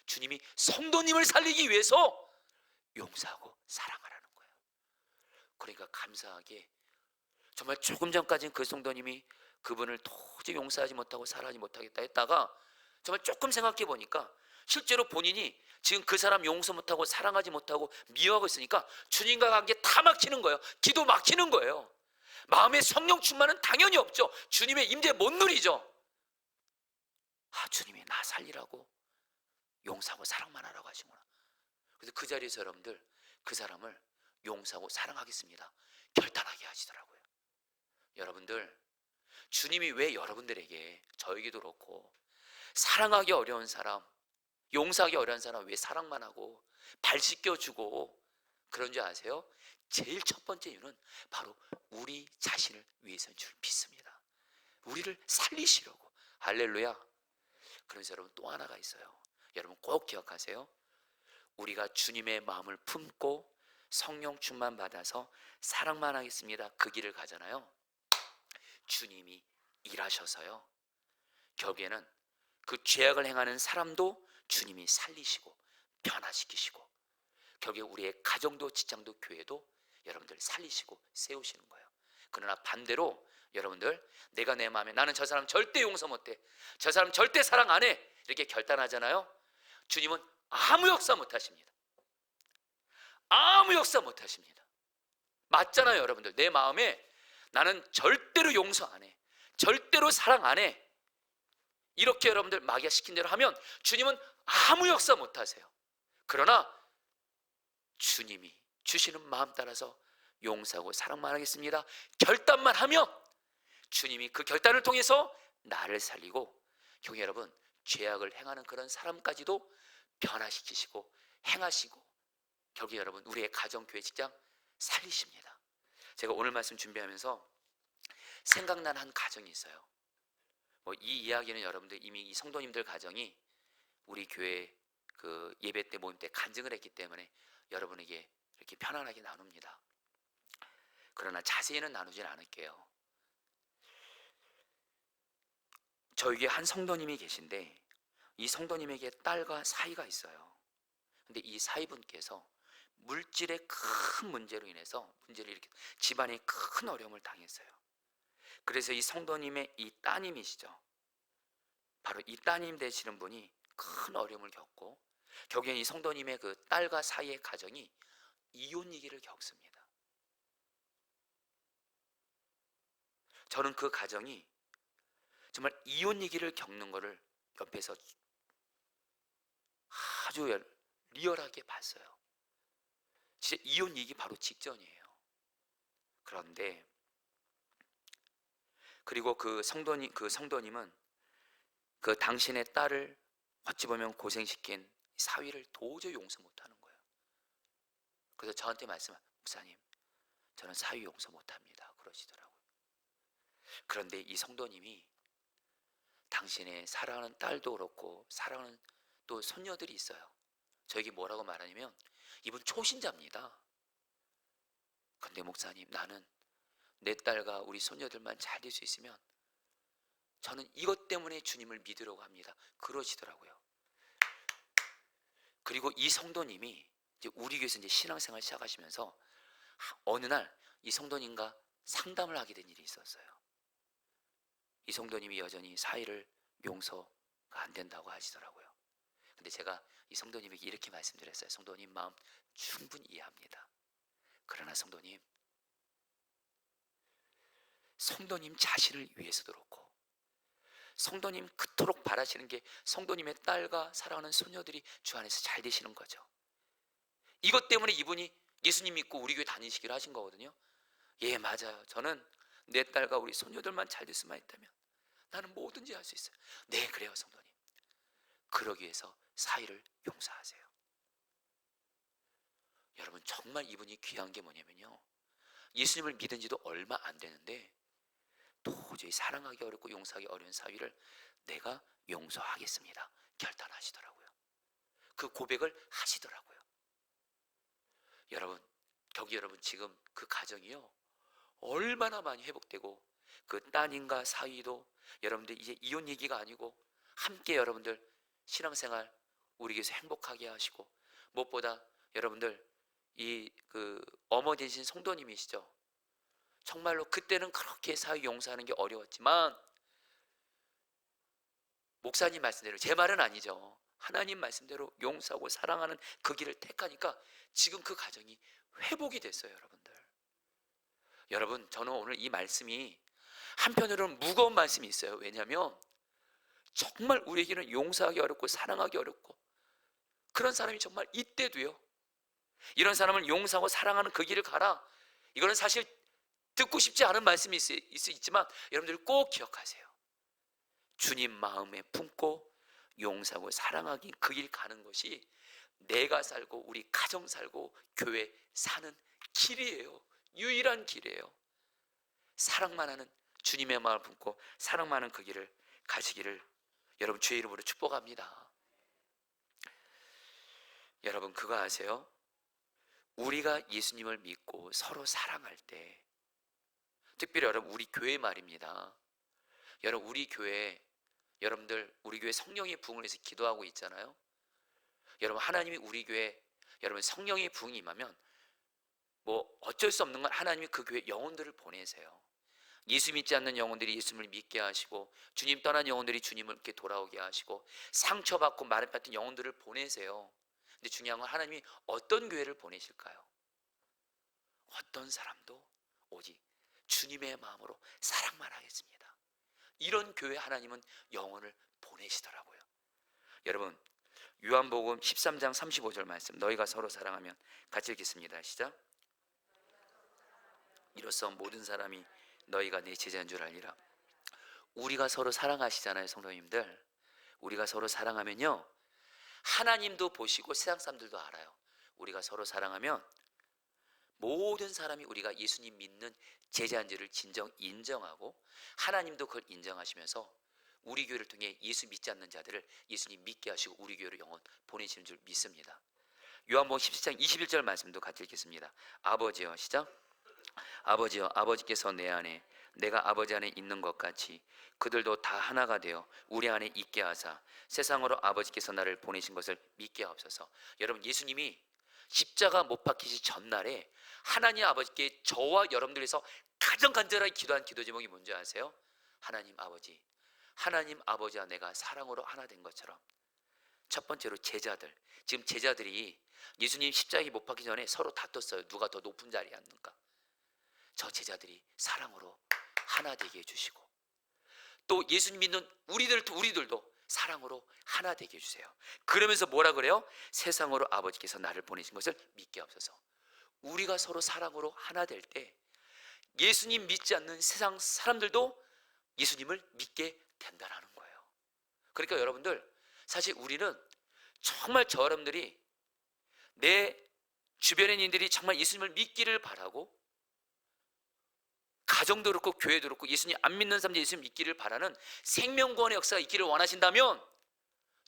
주님이 성도님을 살리기 위해서 용서하고 사랑하라는 거예요. 그러니까 감사하게 정말 조금 전까지는 그 성도님이 그분을 도저히 용서하지 못하고 사랑하지 못하겠다 했다가 정말 조금 생각해 보니까 실제로 본인이 지금 그 사람 용서 못하고 사랑하지 못하고 미워하고 있으니까 주님과 관계 다 막히는 거예요. 기도 막히는 거예요. 마음의 성령 충만은 당연히 없죠. 주님의 임재 못 누리죠. 주님이 나 살리라고 용서하고 사랑만 하라고 하시구나. 그래서 그 자리에서 여러분들 그 사람을 용서하고 사랑하겠습니다 결단하게 하시더라고요. 여러분들, 주님이 왜 여러분들에게, 저에게도 그렇고 사랑하기 어려운 사람, 용서하기 어려운 사람 왜 사랑만 하고 발 씻겨주고 그런 줄 아세요? 제일 첫 번째 이유는 바로 우리 자신을 위해서인 줄 믿습니다. 우리를 살리시려고. 할렐루야. 그래서 여러분 또 하나가 있어요. 여러분 꼭 기억하세요. 우리가 주님의 마음을 품고 성령 충만 받아서 사랑만 하겠습니다 그 길을 가잖아요. 주님이 일하셔서요, 결국에는 그 죄악을 행하는 사람도 주님이 살리시고 변화시키시고, 결국에 우리의 가정도 직장도 교회도 여러분들 살리시고 세우시는 거예요. 그러나 반대로 여러분들, 내가 내 마음에 나는 저 사람 절대 용서 못해, 저 사람 절대 사랑 안 해, 이렇게 결단하잖아요. 주님은 아무 역사 못하십니다. 아무 역사 못하십니다. 맞잖아요. 여러분들, 내 마음에 나는 절대로 용서 안 해, 절대로 사랑 안 해, 이렇게 여러분들 마귀가 시킨 대로 하면 주님은 아무 역사 못하세요. 그러나 주님이 주시는 마음 따라서 용서하고 사랑만 하겠습니다 결단만 하면 주님이 그 결단을 통해서 나를 살리고, 형제 여러분, 죄악을 행하는 그런 사람까지도 변화시키시고 행하시고 결국 여러분 우리의 가정, 교회, 직장 살리십니다. 제가 오늘 말씀 준비하면서 생각난 한 가정이 있어요. 이 이야기는 여러분들 이미 이 성도님들 가정이 우리 교회 그 예배 때 모임 때 간증을 했기 때문에 여러분에게 이렇게 편안하게 나눕니다. 그러나 자세히는 나누진 않을게요. 저에게 한 성도님이 계신데 이 성도님에게 딸과 사이가 있어요. 근데 이 사이분께서 물질의 큰 문제로 인해서 문제를 일으켜 집안에 큰 어려움을 당했어요. 그래서 이 성도님의 이 따님이시죠. 바로 이 따님 되시는 분이 큰 어려움을 겪고 결국엔 이 성도님의 그 딸과 사이의 가정이 이혼 위기를 겪습니다. 저는 그 가정이 정말 이혼 위기를 겪는 것을 옆에서 아주 리얼하게 봤어요. 진짜 이혼 위기 바로 직전이에요. 그런데 그리고 그 성도님은 그 당신의 딸을 어찌 보면 고생시킨 사위를 도저히 용서 못하는 거예요. 그래서 저한테 목사님, 저는 사위 용서 못합니다. 그러시더라고요. 그런데 이 성도님이 당신의 사랑하는 딸도 그렇고 사랑하는 또 손녀들이 있어요. 저에게 뭐라고 말하냐면 이분 초신자입니다. 근데 목사님, 나는 내 딸과 우리 손녀들만 잘 될 수 있으면 저는 이것 때문에 주님을 믿으려고 합니다. 그러시더라고요. 그리고 이 성도님이 이제 우리 교회에서 이제 신앙생활 시작하시면서 어느 날 이 성도님과 상담을 하게 된 일이 있었어요. 이 성도님이 여전히 사위를 용서가 안 된다고 하시더라고요. 근데 제가 이 성도님에게 이렇게 말씀드렸어요. 성도님 마음 충분히 이해합니다. 그러나 성도님 자신을 위해서도 그렇고 성도님 그토록 바라시는 게 성도님의 딸과 사랑하는 손녀들이 주 안에서 잘 되시는 거죠. 이것 때문에 이분이 예수님 믿고 우리 교회 다니시기로 하신 거거든요. 예, 맞아요. 저는 내 딸과 우리 손녀들만 잘 됐으면 있다면 나는 뭐든지 할 수 있어요. 네, 그래요 성도님. 그러기 위해서 사위를 용서하세요. 여러분 정말 이분이 귀한 게 뭐냐면요, 예수님을 믿은 지도 얼마 안 되는데 도저히 사랑하기 어렵고 용서하기 어려운 사위를 내가 용서하겠습니다 결단하시더라고요. 그 고백을 하시더라고요. 여러분 지금 그 가정이요 얼마나 많이 회복되고 그 따님과 사위도 여러분들 이제 이혼 얘기가 아니고 함께 여러분들 신앙생활 우리 교회에서 행복하게 하시고, 무엇보다 여러분들 이 그 어머 되신 성도님이시죠. 정말로 그때는 그렇게 사위 용서하는 게 어려웠지만 목사님 말씀대로, 제 말은 아니죠, 하나님 말씀대로 용서하고 사랑하는 그 길을 택하니까 지금 그 가정이 회복이 됐어요. 여러분 저는 오늘 이 말씀이 한편으로는 무거운 말씀이 있어요. 왜냐하면 정말 우리에게는 용서하기 어렵고 사랑하기 어렵고 그런 사람이 정말 이때도요, 이런 사람을 용서하고 사랑하는 그 길을 가라, 이거는 사실 듣고 싶지 않은 말씀이 있지만 여러분들 꼭 기억하세요. 주님 마음에 품고 용서하고 사랑하기 그 길 가는 것이 내가 살고 우리 가정 살고 교회 사는 길이에요. 유일한 길이에요. 사랑만 하는, 주님의 마음을 품고 사랑만 하는 그 길을 가시기를 여러분 주의 이름으로 축복합니다. 여러분 그거 아세요? 우리가 예수님을 믿고 서로 사랑할 때, 특별히 여러분 우리 교회 말입니다. 여러분 우리 교회, 여러분들 우리 교회 성령의 부흥을 해서 기도하고 있잖아요. 여러분 하나님이 우리 교회 여러분 성령의 부흥이 임하면 뭐 어쩔 수 없는 건 하나님이 그 교회 영혼들을 보내세요. 예수 믿지 않는 영혼들이 예수님을 믿게 하시고 주님 떠난 영혼들이 주님을 이렇게 돌아오게 하시고 상처받고 마름받은 영혼들을 보내세요. 근데 중요한 건 하나님이 어떤 교회를 보내실까요? 어떤 사람도 오직 주님의 마음으로 사랑만 하겠습니다, 이런 교회 하나님은 영혼을 보내시더라고요. 여러분 요한복음 13장 35절 말씀, 너희가 서로 사랑하면, 같이 읽겠습니다. 시작. 이로써 모든 사람이 너희가 내 제자인 줄 알리라. 우리가 서로 사랑하시잖아요 성도님들. 우리가 서로 사랑하면요 하나님도 보시고 세상 사람들도 알아요. 우리가 서로 사랑하면 모든 사람이 우리가 예수님 믿는 제자인지를 진정 인정하고 하나님도 그걸 인정하시면서 우리 교회를 통해 예수 믿지 않는 자들을 예수님 믿게 하시고 우리 교회로 영원 보내시는 줄 믿습니다. 요한복음 17장 21절 말씀도 같이 읽겠습니다. 아버지여, 시작. 아버지여, 아버지께서 내 안에 내가 아버지 안에 있는 것 같이 그들도 다 하나가 되어 우리 안에 있게 하사 세상으로 아버지께서 나를 보내신 것을 믿게 하옵소서. 여러분, 예수님이 십자가 못 박히시 전날에 하나님 아버지께 저와 여러분들에서 가장 간절하게 기도한 기도 제목이 뭔지 아세요? 하나님 아버지, 하나님 아버지와 내가 사랑으로 하나 된 것처럼. 첫 번째로 제자들, 지금 제자들이 예수님 십자가에 못 박히기 전에 서로 다퉜어요. 누가 더 높은 자리에 앉는가. 저 제자들이 사랑으로 하나 되게 해주시고, 또 예수님 믿는 우리들도 사랑으로 하나 되게 해주세요. 그러면서 뭐라 그래요? 세상으로 아버지께서 나를 보내신 것을 믿게 하옵소서. 우리가 서로 사랑으로 하나 될 때 예수님 믿지 않는 세상 사람들도 예수님을 믿게 된다는 거예요. 그러니까 여러분들, 사실 우리는 정말 저 여러분들이 내 주변의 인들이 정말 예수님을 믿기를 바라고, 가정도 그렇고 교회도 그렇고 예수님 안 믿는 사람들이 예수님 믿기를 바라는 생명구원의 역사가 있기를 원하신다면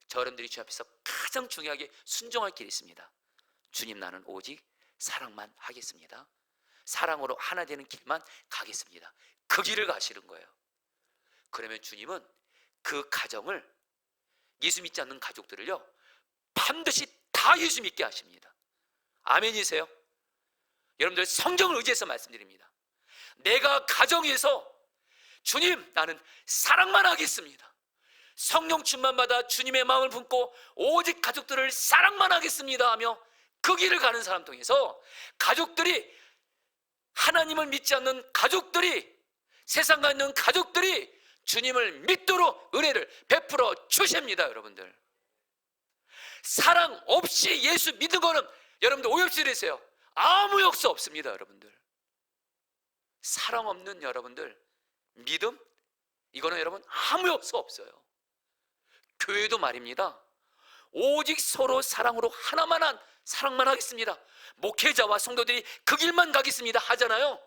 저 여러분들이 주 앞에서 가장 중요하게 순종할 길이 있습니다. 주님, 나는 오직 사랑만 하겠습니다. 사랑으로 하나 되는 길만 가겠습니다. 그 길을 가시는 거예요. 그러면 주님은 그 가정을, 예수 믿지 않는 가족들을요, 반드시 다 예수 믿게 하십니다. 아멘이세요? 여러분들, 성경을 의지해서 말씀드립니다. 내가 가정에서 주님, 나는 사랑만 하겠습니다. 성령 충만 받아 주님의 마음을 품고 오직 가족들을 사랑만 하겠습니다 하며 그 길을 가는 사람 통해서 가족들이, 하나님을 믿지 않는 가족들이, 세상과 있는 가족들이 주님을 믿도록 은혜를 베풀어 주십니다. 여러분들, 사랑 없이 예수 믿는 거는 여러분들 오역시 들으세요. 아무 역사 없습니다. 여러분들, 사랑 없는 여러분들 믿음, 이거는 여러분 아무 역사 없어요. 교회도 말입니다. 오직 서로 사랑으로 하나만 한 사랑만 하겠습니다. 목회자와 성도들이 그 길만 가겠습니다 하잖아요.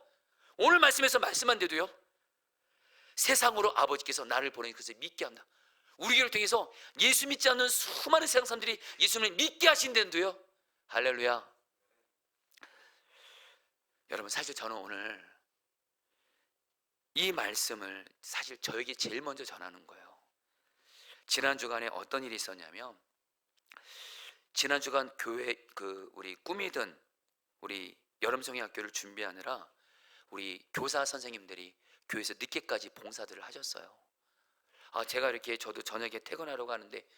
오늘 말씀에서 말씀한 데도요, 세상으로 아버지께서 나를 보내니 그것을 믿게 한다. 우리 교회를 통해서 예수 믿지 않는 수많은 세상 사람들이 예수님을 믿게 하신 데도요. 할렐루야. 여러분, 사실 저는 오늘 이 말씀을 사실 저에게 제일 먼저 전하는 거예요. 지난 주간에 어떤 일이 있었냐면, 지난 주간 교회 우리 꿈이든 우리 여름성의학교를 준비하느라 우리 교사 선생님들이 교회에서 늦게까지 봉사들을 하셨어요. 제가 이렇게, 저도 저녁에 퇴근하려고 하는데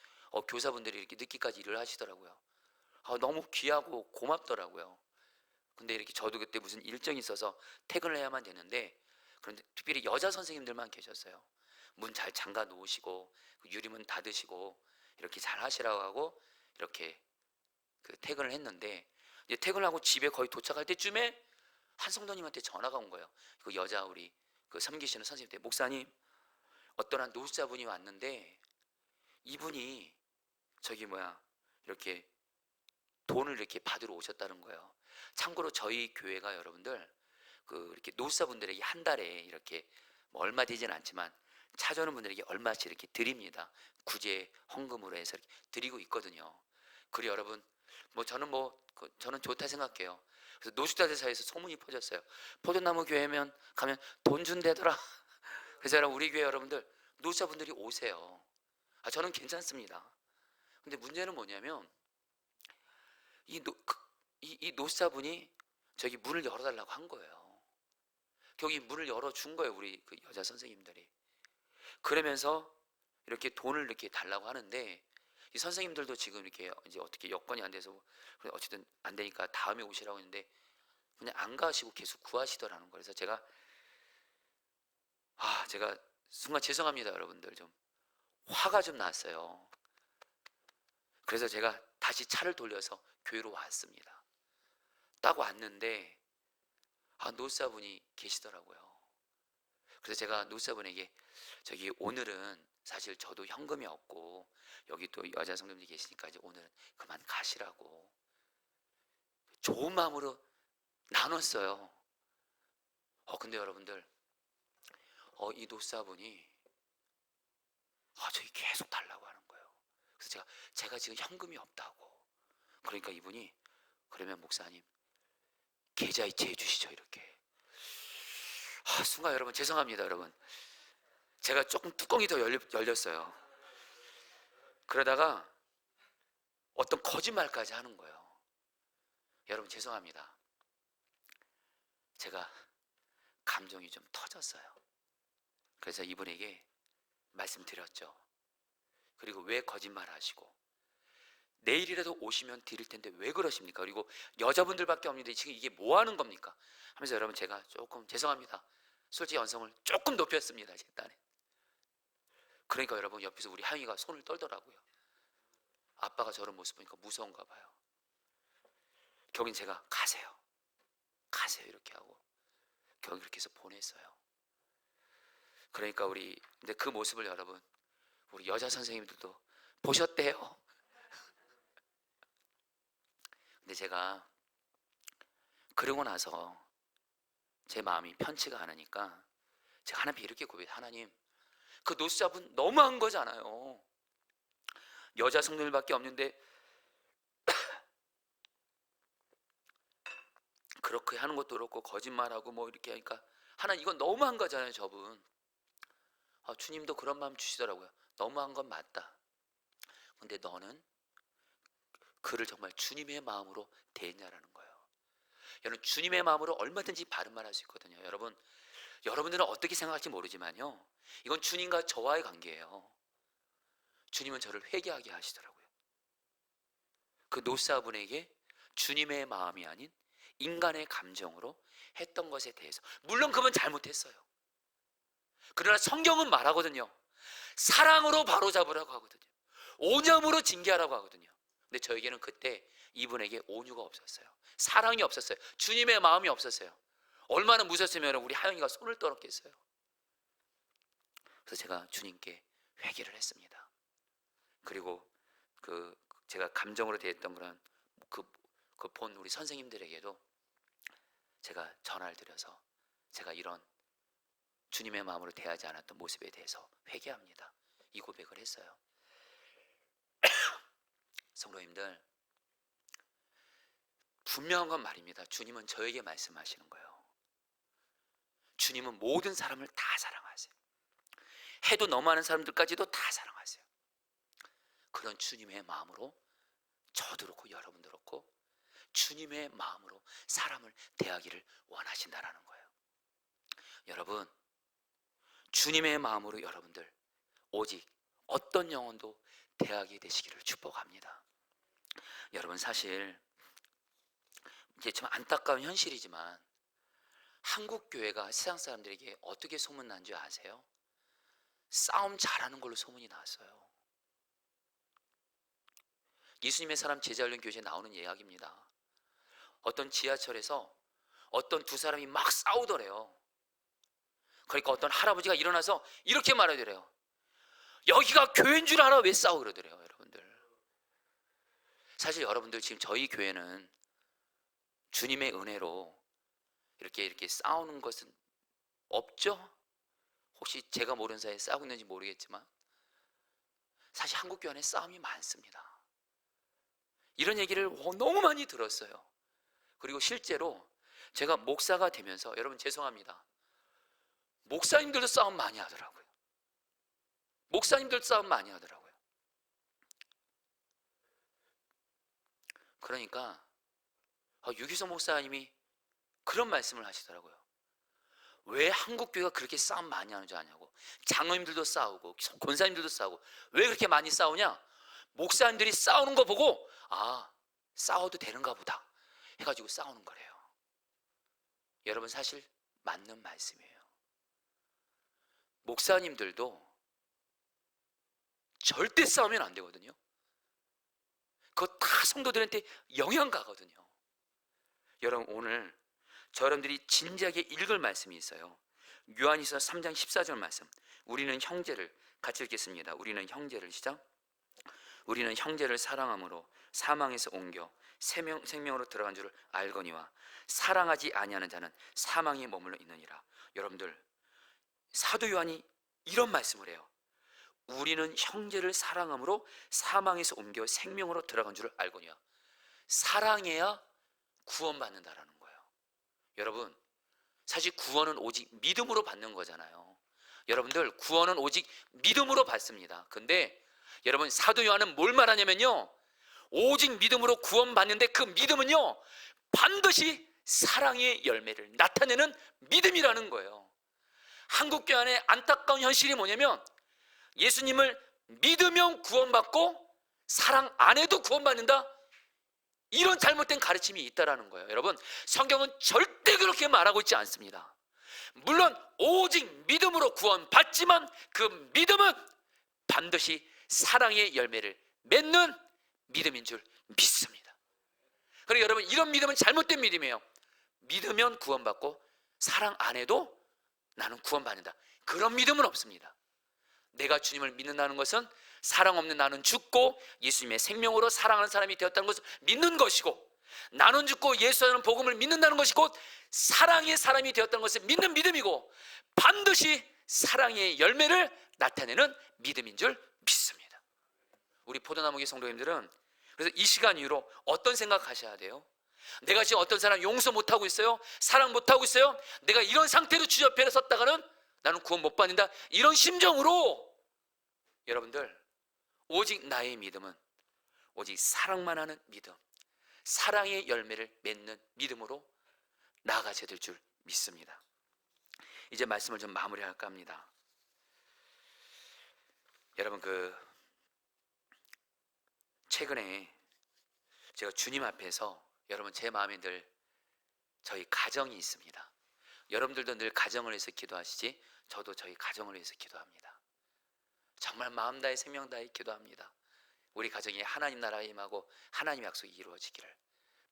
교사분들이 이렇게 늦게까지 일을 하시더라고요. 너무 귀하고 고맙더라고요. 근데 이렇게 저도 그때 무슨 일정이 있어서 퇴근을 해야만 되는데, 그런데 특별히 여자 선생님들만 계셨어요. 문 잘 잠가 놓으시고 유리문 닫으시고 이렇게 잘 하시라고 하고 이렇게 퇴근을 했는데, 이제 퇴근하고 집에 거의 도착할 때쯤에 한 성도님한테 전화가 온 거예요. 그 여자 우리 섬기시는 선생님한테, 목사님, 어떤 한 노숙자분이 왔는데 이분이 이렇게 돈을 이렇게 받으러 오셨다는 거예요. 참고로 저희 교회가 여러분들 이렇게 노숙자분들에게 한 달에 이렇게 뭐 얼마 되진 않지만 찾아오는 분들에게 얼마씩 이렇게 드립니다. 구제 헌금으로 해서 이렇게 드리고 있거든요. 그리고 여러분, 저는 좋다 생각해요. 그래서 노숙자들 사이에서 소문이 퍼졌어요. 포도나무 교회면 가면 돈 준대더라. 그래서 여러분, 우리 교회 여러분들 노숙자분들이 오세요. 저는 괜찮습니다. 근데 문제는 뭐냐면, 이 노숙자분이 저기 문을 열어달라고 한 거예요. 거기 문을 열어준 거예요, 우리 여자 선생님들이. 그러면서 이렇게 돈을 이렇게 달라고 하는데, 이 선생님들도 지금 이렇게 이제 어떻게 여건이 안 돼서 어쨌든 안 되니까 다음에 오시라고 했는데 그냥 안 가시고 계속 구하시더라는 거예요. 그래서 제가 순간 죄송합니다, 여러분들. 좀 화가 좀 났어요. 그래서 제가 다시 차를 돌려서 교회로 왔습니다. 딱 왔는데 노사분이 계시더라고요. 그래서 제가 노사분에게, 저기 오늘은 사실 저도 현금이 없고 여기 또 여자 성도님들이 계시니까 이제 오늘은 그만 가시라고. 좋은 마음으로 나눴어요. 근데 여러분들, 이 노사분이 저희 계속 달라고 하는 거예요. 그래서 제가 지금 현금이 없다고. 그러니까 이분이, 그러면 목사님 계좌이체 해주시죠, 이렇게. 순간 여러분 죄송합니다. 여러분, 제가 조금 뚜껑이 더 열렸어요. 그러다가 어떤 거짓말까지 하는 거예요. 여러분 죄송합니다. 제가 감정이 좀 터졌어요. 그래서 이분에게 말씀드렸죠. 그리고 왜 거짓말 하시고 내일이라도 오시면 드릴 텐데 왜 그러십니까? 그리고 여자분들밖에 없는데 지금 이게 뭐 하는 겁니까? 하면서 여러분 제가 조금 죄송합니다. 솔직히 언성을 조금 높였습니다. 제 딴에. 그러니까 여러분 옆에서 우리 하영이가 손을 떨더라고요. 아빠가 저런 모습 보니까 무서운가 봐요. 결국엔 제가 가세요 이렇게 하고 결국 이렇게 해서 보냈어요. 그러니까 근데 그 모습을 여러분, 우리 여자 선생님들도 보셨대요. 근데 제가 그러고 나서 제 마음이 편치가 않으니까 제가 하나님께 이렇게 고백해요. 하나님, 그 노숙자분 너무한 거잖아요. 여자 성도들밖에 없는데 그렇게 하는 것도 그렇고 거짓말하고 뭐 이렇게 하니까 하나님, 이건 너무한 거잖아요. 저분. 주님도 그런 마음 주시더라고요. 너무한 건 맞다. 근데 너는 그를 정말 주님의 마음으로 대했냐라는 거예요. 여러분, 주님의 마음으로 얼마든지 바른 말 할 수 있거든요. 여러분들은 어떻게 생각할지 모르지만요, 이건 주님과 저와의 관계예요. 주님은 저를 회개하게 하시더라고요. 그 노사분에게 주님의 마음이 아닌 인간의 감정으로 했던 것에 대해서, 물론 그분 잘못했어요. 그러나 성경은 말하거든요. 사랑으로 바로잡으라고 하거든요. 오념으로 징계하라고 하거든요. 근데 저에게는 그때 이분에게 온유가 없었어요. 사랑이 없었어요. 주님의 마음이 없었어요. 얼마나 무섭으면 우리 하영이가 손을 떨었겠어요. 그래서 제가 주님께 회개를 했습니다. 그리고 제가 감정으로 대했던 그런 본 우리 선생님들에게도 제가 전화를 드려서 제가 이런 주님의 마음으로 대하지 않았던 모습에 대해서 회개합니다. 이 고백을 했어요. 성도님들, 분명한 건 말입니다. 주님은 저에게 말씀하시는 거예요. 주님은 모든 사람을 다 사랑하세요. 해도 너무 많은 사람들까지도 다 사랑하세요. 그런 주님의 마음으로 저도 그렇고 여러분도 그렇고 주님의 마음으로 사람을 대하기를 원하신다라는 거예요. 여러분, 주님의 마음으로 여러분들 오직 어떤 영혼도 대하게 되시기를 축복합니다. 여러분, 사실 이게 참 안타까운 현실이지만 한국 교회가 세상 사람들에게 어떻게 소문난 줄 아세요? 싸움 잘하는 걸로 소문이 났어요. 예수님의 사람 제자훈련 교재에 나오는 이야기입니다. 어떤 지하철에서 어떤 두 사람이 막 싸우더래요. 그러니까 어떤 할아버지가 일어나서 이렇게 말하더래요. 여기가 교회인 줄 알아? 왜 싸워? 그러더래요. 여러분들, 사실 여러분들 지금 저희 교회는 주님의 은혜로 이렇게 싸우는 것은 없죠? 혹시 제가 모르는 사이에 싸우고 있는지 모르겠지만 사실 한국 교회 안에 싸움이 많습니다. 이런 얘기를 너무 많이 들었어요. 그리고 실제로 제가 목사가 되면서, 여러분 죄송합니다, 목사님들도 싸움 많이 하더라고요. 목사님들 싸움 많이 하더라고요. 그러니까 유기성 목사님이 그런 말씀을 하시더라고요. 왜 한국 교회가 그렇게 싸움 많이 하는 줄 아냐고. 장로님들도 싸우고 권사님들도 싸우고. 왜 그렇게 많이 싸우냐? 목사님들이 싸우는 거 보고 싸워도 되는가 보다 해가지고 싸우는 거래요. 여러분, 사실 맞는 말씀이에요. 목사님들도 절대 싸우면 안 되거든요. 그거 다 성도들한테 영향 가거든요. 여러분, 오늘 여러분들이 진지하게 읽을 말씀이 있어요. 요한일서 3장 14절 말씀. 우리는 형제를, 같이 읽겠습니다. 우리는 형제를, 시작. 우리는 형제를 사랑함으로 사망에서 옮겨 생명으로 들어간 줄을 알거니와 사랑하지 아니하는 자는 사망에 머물러 있느니라. 여러분들, 사도 요한이 이런 말씀을 해요. 우리는 형제를 사랑함으로 사망에서 옮겨 생명으로 들어간 줄을 알거니와. 사랑해야 구원받는다라는 거예요. 여러분, 사실 구원은 오직 믿음으로 받는 거잖아요. 여러분들, 구원은 오직 믿음으로 받습니다. 근데 여러분, 사도 요한은 뭘 말하냐면요, 오직 믿음으로 구원받는데 그 믿음은요 반드시 사랑의 열매를 나타내는 믿음이라는 거예요. 한국교회 안에 안타까운 현실이 뭐냐면, 예수님을 믿으면 구원받고 사랑 안 해도 구원받는다, 이런 잘못된 가르침이 있다라는 거예요. 여러분, 성경은 절대 그렇게 말하고 있지 않습니다. 물론 오직 믿음으로 구원받지만 그 믿음은 반드시 사랑의 열매를 맺는 믿음인 줄 믿습니다. 그러니까 여러분, 이런 믿음은 잘못된 믿음이에요. 믿으면 구원받고 사랑 안 해도 나는 구원받는다, 그런 믿음은 없습니다. 내가 주님을 믿는다는 것은 사랑 없는 나는 죽고 예수님의 생명으로 사랑하는 사람이 되었다는 것을 믿는 것이고, 나는 죽고 예수라는 복음을 믿는다는 것이 곧 사랑의 사람이 되었다는 것을 믿는 믿음이고, 반드시 사랑의 열매를 나타내는 믿음인 줄 믿습니다. 우리 포도나무교회 성도님들은 그래서 이 시간 이후로 어떤 생각하셔야 돼요? 내가 지금 어떤 사람 용서 못하고 있어요? 사랑 못하고 있어요? 내가 이런 상태로 주 옆에 섰다가는 나는 구원 못 받는다, 이런 심정으로 여러분들, 오직 나의 믿음은 오직 사랑만 하는 믿음, 사랑의 열매를 맺는 믿음으로 나아가셔야 될 줄 믿습니다. 이제 말씀을 좀 마무리할까 합니다. 여러분, 최근에 제가 주님 앞에서, 여러분, 제 마음에 늘 저희 가정이 있습니다. 여러분들도 늘 가정을 위해서 기도하시지, 저도 저희 가정을 위해서 기도합니다. 정말 마음 다해 생명 다해 기도합니다. 우리 가정에 하나님 나라가 임하고 하나님 약속이 이루어지기를,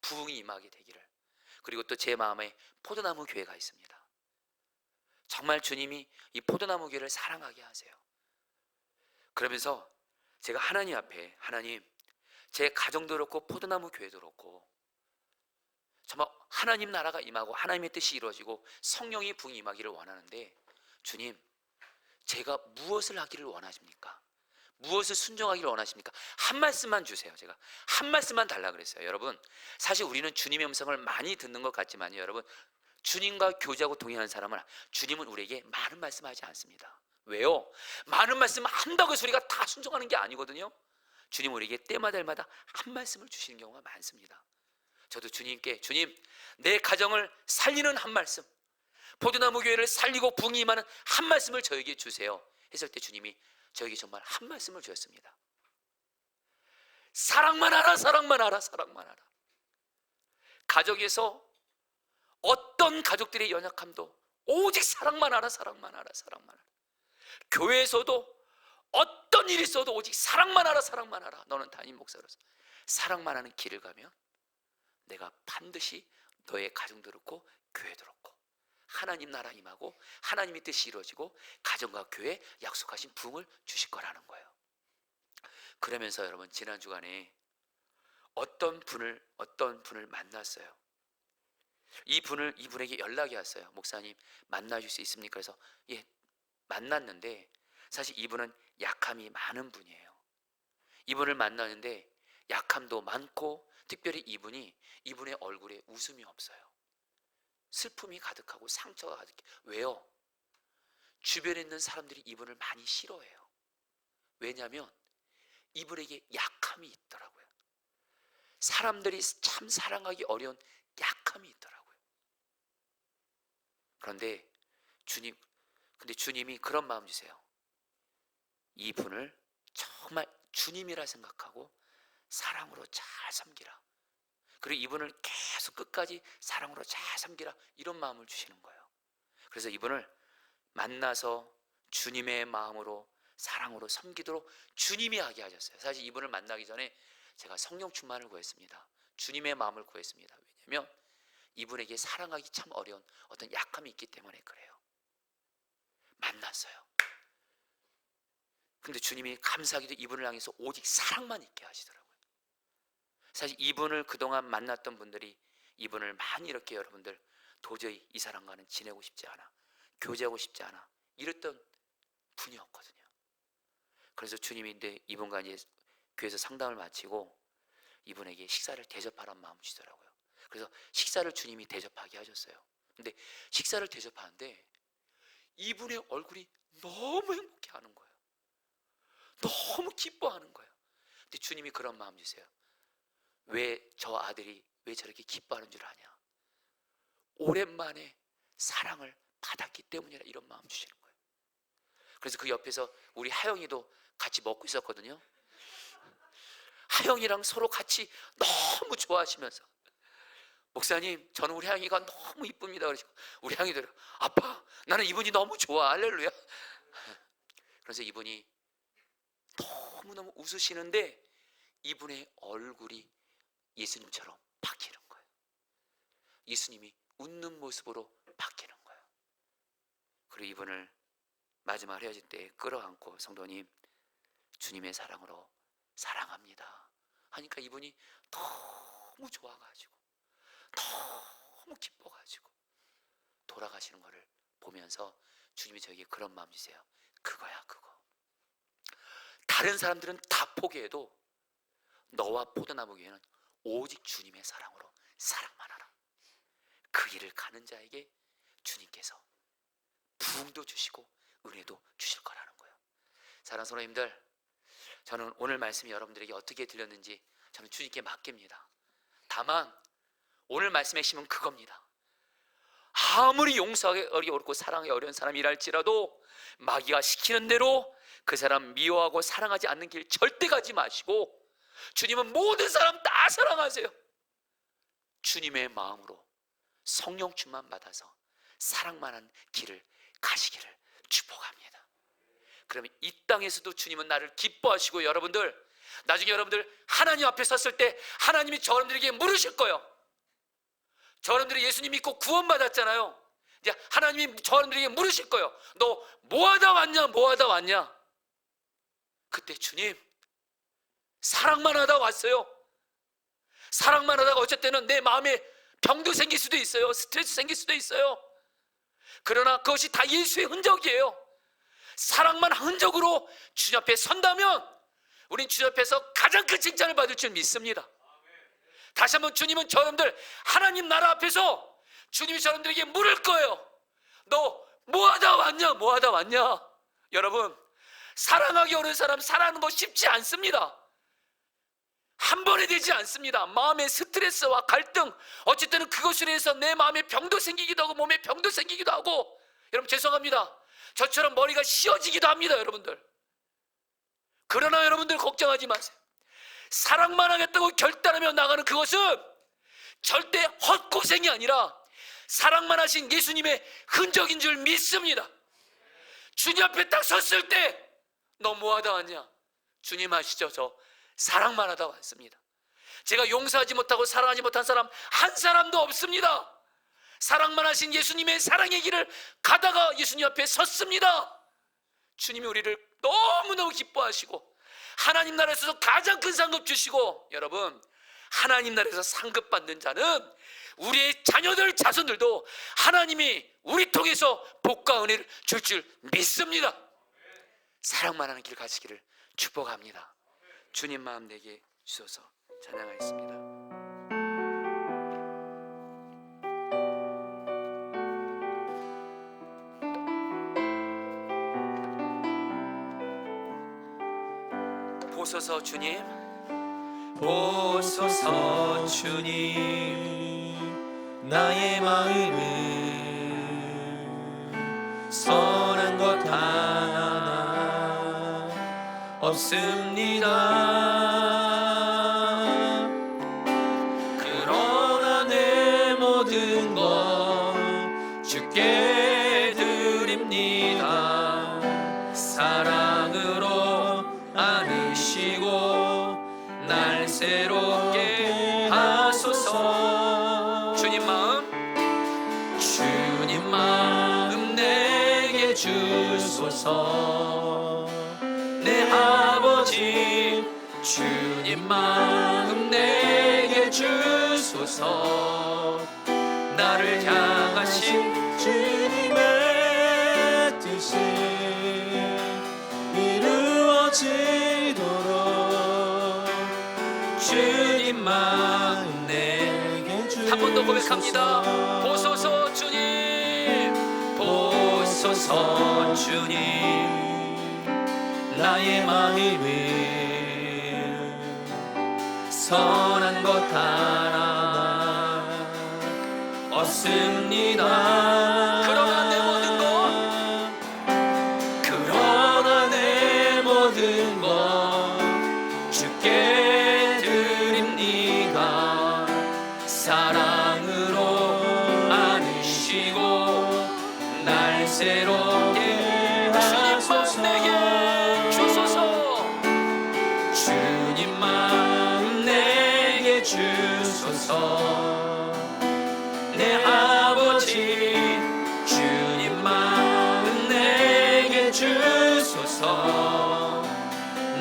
부흥이 임하게 되기를. 그리고 또 제 마음에 포도나무 교회가 있습니다. 정말 주님이 이 포도나무 교회를 사랑하게 하세요. 그러면서 제가 하나님 앞에, 하나님, 제 가정도 그렇고 포도나무 교회도 그렇고 정말 하나님 나라가 임하고 하나님의 뜻이 이루어지고 성령의 부흥이 임하기를 원하는데, 주님, 제가 무엇을 하기를 원하십니까? 무엇을 순종하기를 원하십니까? 한 말씀만 주세요. 제가 한 말씀만 달라 그랬어요. 여러분, 사실 우리는 주님의 음성을 많이 듣는 것 같지만요, 여러분, 주님과 교제하고 동행하는 사람은 주님은 우리에게 많은 말씀하지 않습니다. 왜요? 많은 말씀 한다고 해서 우리가 다 순종하는 게 아니거든요. 주님은 우리에게 때마다 한 말씀을 주시는 경우가 많습니다. 저도 주님께, 주님, 내 가정을 살리는 한 말씀, 포도나무 교회를 살리고 부흥이 임하는 한 말씀을 저에게 주세요 했을 때 주님이 저에게 정말 한 말씀을 주셨습니다. 사랑만 하라, 사랑만 하라, 사랑만 하라. 가족에서 어떤 가족들의 연약함도 오직 사랑만 하라, 사랑만 하라, 사랑만 하라. 교회에서도 어떤 일이 있어도 오직 사랑만 하라, 사랑만 하라. 너는 담임 목사로서 사랑만 하는 길을 가면 내가 반드시 너의 가정도 그렇고 교회도 그렇고 하나님 나라 임하고 하나님의 뜻이 이루어지고 가정과 교회에 약속하신 부흥을 주실 거라는 거예요. 그러면서 여러분, 지난 주간에 어떤 분을 만났어요. 이분에게 연락이 왔어요. 목사님, 만나줄 수 있습니까? 그래서 예, 만났는데 사실 이분은 약함이 많은 분이에요. 이분을 만나는데 약함도 많고, 특별히 이분의 얼굴에 웃음이 없어요. 슬픔이 가득하고 상처가 가득해. 왜요? 주변에 있는 사람들이 이분을 많이 싫어해요. 왜냐하면 이분에게 약함이 있더라고요. 사람들이 참 사랑하기 어려운 약함이 있더라고요. 그런데 주님이 그런 마음 주세요. 이분을 정말 주님이라 생각하고 사랑으로 잘 섬기라. 그리고 이분을 계속 끝까지 사랑으로 잘 섬기라, 이런 마음을 주시는 거예요. 그래서 이분을 만나서 주님의 마음으로 사랑으로 섬기도록 주님이 하게 하셨어요. 사실 이분을 만나기 전에 제가 성령 충만을 구했습니다. 주님의 마음을 구했습니다. 왜냐하면 이분에게 사랑하기 참 어려운 어떤 약함이 있기 때문에 그래요. 만났어요. 근데 주님이 감사하게도 이분을 향해서 오직 사랑만 있게 하시더라고요. 사실 이분을 그동안 만났던 분들이 이분을 많이 이렇게 여러분들 도저히 이 사람과는 지내고 싶지 않아, 교제하고 싶지 않아, 이랬던 분이었거든요. 그래서 주님이 이제 이분과 이제 교회에서 상담을 마치고 이분에게 식사를 대접하라는 마음을 주시더라고요. 그래서 식사를 주님이 대접하게 하셨어요. 근데 식사를 대접하는데 이분의 얼굴이 너무 행복해하는 거예요. 너무 기뻐하는 거예요. 근데 주님이 그런 마음 주세요. 왜 저 아들이 왜 저렇게 기뻐하는 줄 아냐? 오랜만에 사랑을 받았기 때문이라 이런 마음 주시는 거예요. 그래서 그 옆에서 우리 하영이도 같이 먹고 있었거든요. 하영이랑 서로 같이 너무 좋아하시면서 목사님, 저는 우리 하영이가 너무 이쁩니다. 그러시고 우리 하영이들 아빠, 나는 이분이 너무 좋아. 할렐루야. 그래서 이분이 너무너무 웃으시는데 이분의 얼굴이 예수님처럼 바뀌는 거예요. 예수님이 웃는 모습으로 바뀌는 거예요. 그리고 이분을 마지막 헤어질 때 끌어안고 성도님, 주님의 사랑으로 사랑합니다 하니까 이분이 너무 좋아가지고 너무 기뻐가지고 돌아가시는 것을 보면서 주님이 저에게 그런 마음 주세요. 그거야, 그거. 다른 사람들은 다 포기해도 너와 포도나무 위에는 오직 주님의 사랑으로 사랑만 하라. 그 길을 가는 자에게 주님께서 부흥도 주시고 은혜도 주실 거라는 거예요. 사랑하는 성도님들, 저는 오늘 말씀이 여러분들에게 어떻게 들렸는지 저는 주님께 맡깁니다. 다만 오늘 말씀의 핵심은 그겁니다. 아무리 용서하기 어렵고 사랑하기 어려운 사람이랄지라도 마귀가 시키는 대로 그 사람 미워하고 사랑하지 않는 길 절대 가지 마시고 주님은 모든 사람 다 사랑하세요. 주님의 마음으로 성령 충만 받아서 사랑만 한 길을 가시기를 축복합니다. 그러면 이 땅에서도 주님은 나를 기뻐하시고 여러분들 나중에 여러분들 하나님 앞에 섰을 때 하나님이 저러분들에게 물으실 거예요. 저러분들이 예수님 믿고 구원받았잖아요. 이제 하나님이 저러분들에게 물으실 거예요. 너 뭐하다 왔냐, 뭐하다 왔냐? 그때 주님 사랑만 하다 왔어요. 사랑만 하다가 어쩔 때는 내 마음에 병도 생길 수도 있어요. 스트레스 생길 수도 있어요. 그러나 그것이 다 예수의 흔적이에요. 사랑만 흔적으로 주님 앞에 선다면 우린 주님 앞에서 가장 큰 칭찬을 받을 줄 믿습니다. 다시 한번 주님은 저놈들 하나님 나라 앞에서 주님이 저놈들에게 물을 거예요. 너 뭐하다 왔냐, 뭐하다 왔냐? 여러분, 사랑하기 어려운 사람 사랑하는 거 쉽지 않습니다. 한 번에 되지 않습니다. 마음의 스트레스와 갈등, 어쩔 때는 그것으로 해서 내 마음에 병도 생기기도 하고 몸에 병도 생기기도 하고, 여러분 죄송합니다. 저처럼 머리가 씌어지기도 합니다, 여러분들. 그러나 여러분들 걱정하지 마세요. 사랑만 하겠다고 결단하며 나가는 그것은 절대 헛고생이 아니라 사랑만 하신 예수님의 흔적인 줄 믿습니다. 주님 앞에 딱 섰을 때 너 뭐하다 왔냐? 주님 아시죠? 저 사랑만 하다 왔습니다. 제가 용서하지 못하고 사랑하지 못한 사람 한 사람도 없습니다. 사랑만 하신 예수님의 사랑의 길을 가다가 예수님 앞에 섰습니다. 주님이 우리를 너무너무 기뻐하시고 하나님 나라에서 가장 큰 상급 주시고, 여러분 하나님 나라에서 상급 받는 자는 우리의 자녀들 자손들도 하나님이 우리 통해서 복과 은혜를 줄 믿습니다. 사랑만 하는 길 가시기를 축복합니다. 주님 마음 내게 주셔서 찬양하겠습니다. 보소서 주님, 보소서 주님, 나의 마음은 선한 것 하나 없습니다. 그러나 내 모든 것 주께 드립니다. 사랑으로 안으시고 날 새롭게 하소서. 주님 마음 내게 주소서. 내 주님 마음 내게 주소서. 나를 향하신 주님의 뜻이 이루어지도록 주님 마음 내게 주소서. 한 번 더 고백합니다. 보소서 주님, 보소서 주님, 나의 마음을 선한 것 하나 없습니다. 그러나 내 모든 것, 그러나 내 모든 것 주께 드립니다. 사랑으로 안으시고 날 새롭게 주님 마음 내게 주소서. 주님 마음 내게 주소서. 내 아버지 주님 마음 내게 주소서.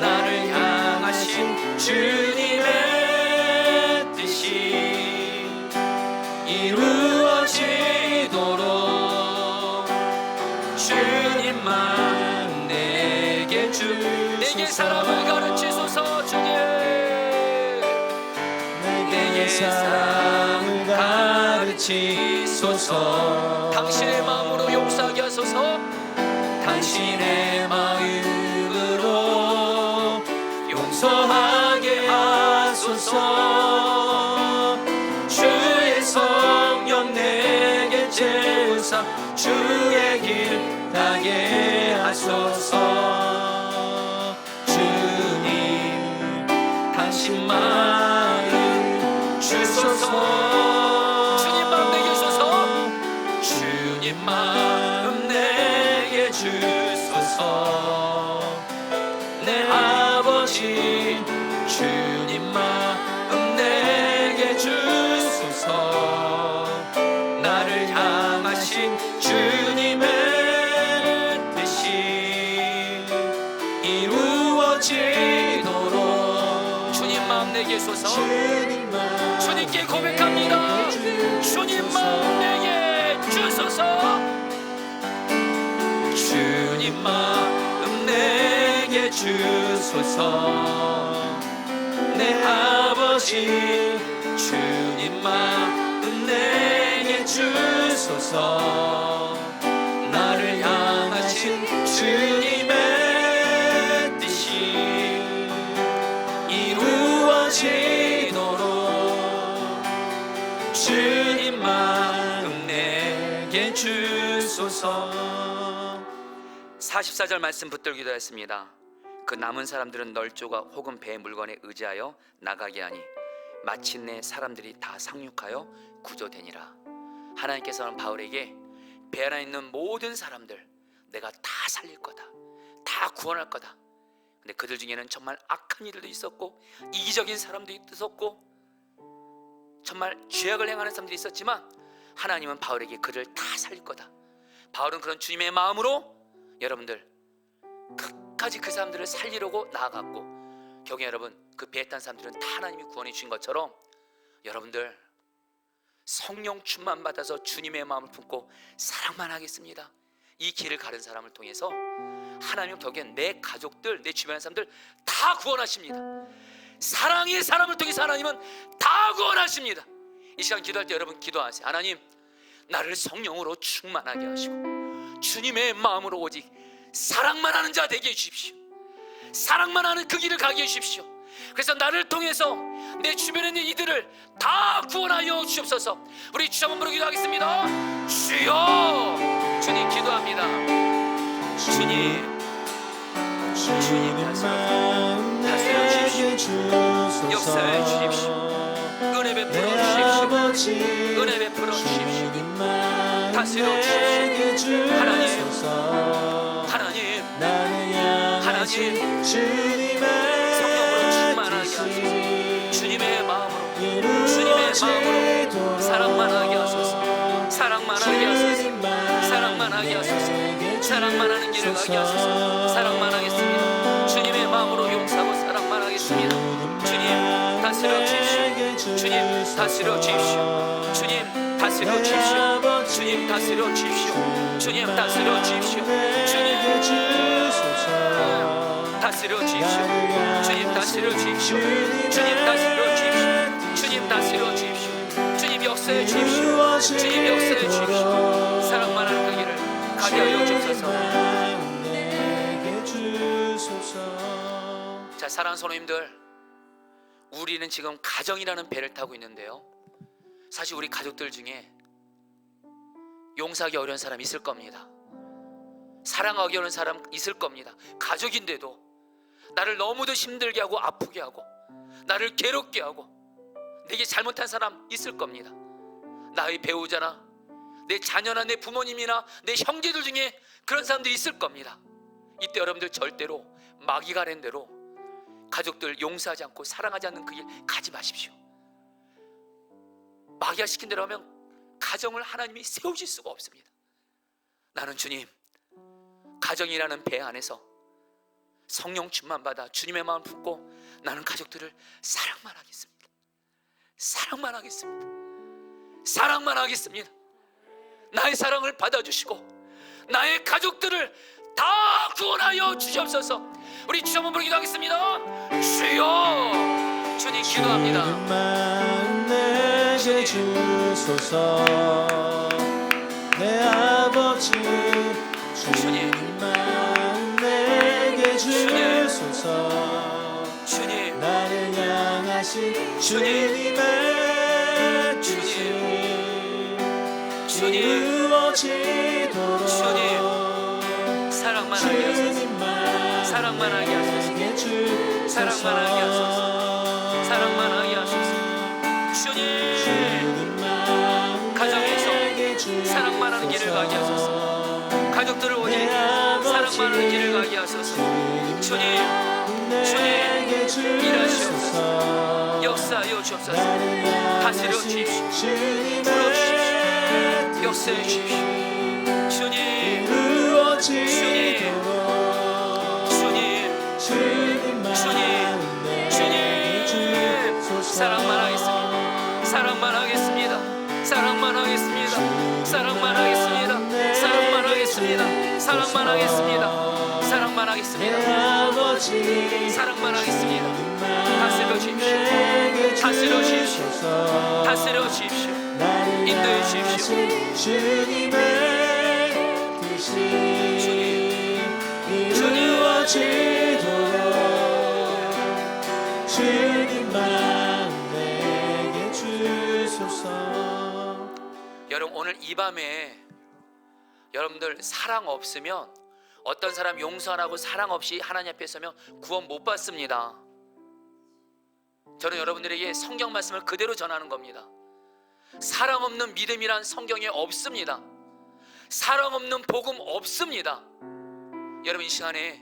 나를 향하신 주님의 뜻이 이루어지도록 주님 마음 내게 주소서. 내게 사랑을 가르치소서 주님. 내게 사랑을 가르치소서. 당신의 마음으로 용서하게 하소서. 당신의 마음으로 용서하게 하소서. 주의 성령 내게 채우사 주의 길 가게 하소서. 주님 당신 마음 주소서. 주님 마음 내게 주소서. 주님 마음 내게 주소서. 내 아버지 주님 마음 내게 주소서. 나를 향하신 주님의 뜻이 이루어지도록 주님 마음 내게 주소서. 주님 마음 주님께 고백합니다. 주님 마음 내게 주소서. 주님 마음 내게 주소서. 내 아버지 주님 마음 내게 주소서. 나를 향하신 주님의 뜻이 이루어지도록 주님 마음 내게 주소서. 44절 말씀 붙들고 기도했습니다. 그 남은 사람들은 널조가 혹은 배의 물건에 의지하여 나가게 하니 마침내 사람들이 다 상륙하여 구조되니라. 하나님께서는 바울에게 배 안에 있는 모든 사람들 내가 다 살릴 거다, 다 구원할 거다. 근데 그들 중에는 정말 악한 이들도 있었고 이기적인 사람도 있었고 정말 죄악을 행하는 사람들이 있었지만 하나님은 바울에게 그를 다 살릴 거다. 바울은 그런 주님의 마음으로 여러분들 끝까지 그 사람들을 살리려고 나아갔고, 경외 여러분, 그 배에 탄 사람들은 다 하나님이 구원해 주신 것처럼 여러분들 성령 충만 받아서 주님의 마음을 품고 사랑만 하겠습니다. 이 길을 가른 사람을 통해서 하나님은 결국엔 내 가족들, 내 주변의 사람들 다 구원하십니다. 사랑의 사람을 통해서 하나님은 다 구원하십니다. 이 시간 기도할 때 여러분 기도하세요. 하나님, 나를 성령으로 충만하게 하시고 주님의 마음으로 오직 사랑만 하는 자 되게 해주십시오. 사랑만 하는 그 길을 가게 해주십시오. 그래서 나를 통해서 내 주변에 있는 이들을 다 구원하여 주옵소서. 우리 주여 한번 부르기도 하겠습니다. 주여. 주님 기도합니다. 주님, 주님 다스려 주십시오. 역사해 주십시오. 은혜 베풀어 주십시오. 은혜 베풀어 주십시오. 다스려 주십시오. 하나님, 성령으로 충만하게 하소서. 주님의 마음으로 사랑만 하게 하소서. 사랑만 하게 하소서. 사랑만 하게 하소서. 사랑만 하는 길을 가게 하소서. 사랑만 하겠습니다. 주님의 마음으로 용서하고 사랑만 하겠습니다. 다스려 주십시오. 주님 다스려 주십시오. 주님 다스려 주십시오. 주님 다스려 주십시오. 주님 다스려 주십시오. 주님 다스려 주십시오. 주님 다스려 주십시오. 주님 다스려 주십시오. 주님 역사해 주십시오. 주님 역사해 주십시오. 사랑만 하는 그 길을 가게 하여 주옵소서. 자, 사랑하는 성도님들, 우리는 지금 가정이라는 배를 타고 있는데요, 사실 우리 가족들 중에 용서하기 어려운 사람 있을 겁니다. 사랑하기 어려운 사람 있을 겁니다. 가족인데도 나를 너무도 힘들게 하고 아프게 하고 나를 괴롭게 하고 내게 잘못한 사람 있을 겁니다. 나의 배우자나 내 자녀나 내 부모님이나 내 형제들 중에 그런 사람들이 있을 겁니다. 이때 여러분들 절대로 마귀가 하는 대로 가족들 용서하지 않고 사랑하지 않는 그 길 가지 마십시오. 마귀가 시킨 대로 하면 가정을 하나님이 세우실 수가 없습니다. 나는 주님, 가정이라는 배 안에서 성령 충만 받아 주님의 마음 품고 나는 가족들을 사랑만 하겠습니다. 사랑만 하겠습니다. 사랑만 하겠습니다. 나의 사랑을 받아주시고 나의 가족들을 다 구원하여 주시옵소서. 우리 주여 한번 기도하겠습니다. 주여, 주님 기도합니다. 내게 주소서. 내 아버지 주님만 내게 주소서. 주님, 나를 향하신 주님의 뜻이 이루어지도록 사랑만 하게 하소서. 사랑만 하게 하소서. 사랑만 하게 하소서. 사랑만 하게 하소서. 주님, 가정에서 사랑만 하는 길을 가게 하소서. 가족들을 오직 사랑만 하는 길을 가게 하소서. 주님, 주님 일하시옵소서. 역사하여 주옵소서. 다스려 주십시오. 불어주십시오. 역사해 주십시오. 주님, 주님, 사랑만 하겠습니다. 사랑만 하겠습니다. 사랑만 하겠습니다. 사랑만 하겠습니다. 사랑만 하겠습니다. 사랑만 하겠습니다. 사랑만 하겠습니다. 사랑만 하겠습니다. 다스려 주십시오. 다스려 주십시오. 다스려 주십시오. 인도해 주십시오. 주님의 뜻이 이루어지도록 주님만 내게 주소서. 여러분, 오늘 이 밤에 여러분들 사랑 없으면, 어떤 사람 용서 안 하고 사랑 없이 하나님 앞에 서면 구원 못 받습니다. 저는 여러분들에게 성경 말씀을 그대로 전하는 겁니다. 사랑 없는 믿음이란 성경에 없습니다. 사랑 없는 복음 없습니다. 여러분, 이 시간에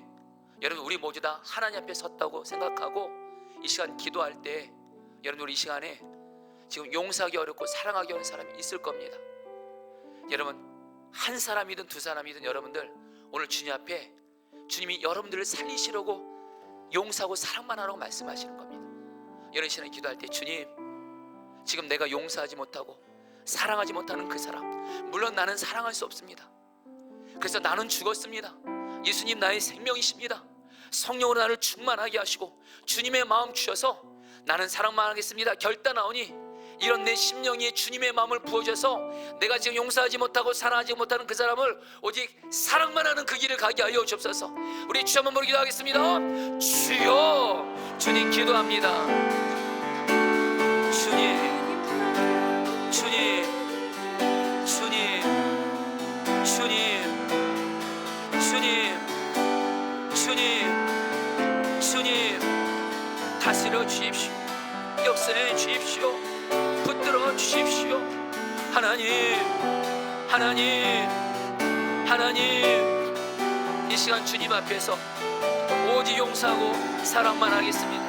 여러분 우리 모두 다 하나님 앞에 섰다고 생각하고 이 시간 기도할 때 여러분, 우리 이 시간에 지금 용서하기 어렵고 사랑하기 어려운 사람이 있을 겁니다. 여러분, 한 사람이든 두 사람이든 여러분들 오늘 주님 앞에 주님이 여러분들을 살리시려고 용서하고 사랑만 하라고 말씀하시는 겁니다. 여러분, 이 시간에 기도할 때 주님, 지금 내가 용서하지 못하고 사랑하지 못하는 그 사람, 물론 나는 사랑할 수 없습니다. 그래서 나는 죽었습니다. 예수님 나의 생명이십니다. 성령으로 나를 충만하게 하시고 주님의 마음 주셔서 나는 사랑만 하겠습니다 결단하오니 이런 내 심령이 주님의 마음을 부어줘서 내가 지금 용서하지 못하고 사랑하지 못하는 그 사람을 오직 사랑만 하는 그 길을 가게 하여 주옵소서. 우리 주여 한번 기도하겠습니다. 주여, 주님 기도합니다. 주님, 주님, 주님, 주님, 주님, 주님, 주님, 다스려 주십시오. 역사해 주십시오. 붙들어 주십시오. 하나님, 하나님, 하나님, 이 시간 주님 앞에서 오직 용서하고 사랑만 하겠습니다.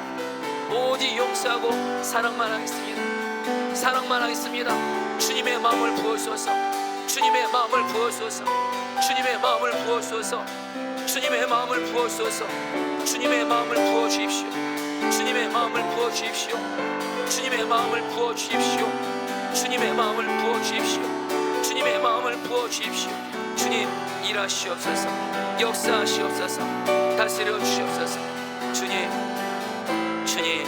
오직 용서하고 사랑만 하겠습니다. 사랑만 하겠습니다. 주님의 마음을 부어주소서. 주님의 마음을 부어주소서. 주님의 마음을 부어주소서. 주님의 마음을 부어주소서. 주님의 마음을 부어주십시오. 주님의 마음을 부어주십시오. 주님의 마음을 부어주십시오. 주님의 마음을 부어주십시오. 주님의 마음을 부어주십시오. 주님 일하시옵소서. 역사하시옵소서. 다스려 주시옵소서. 주님, 주님.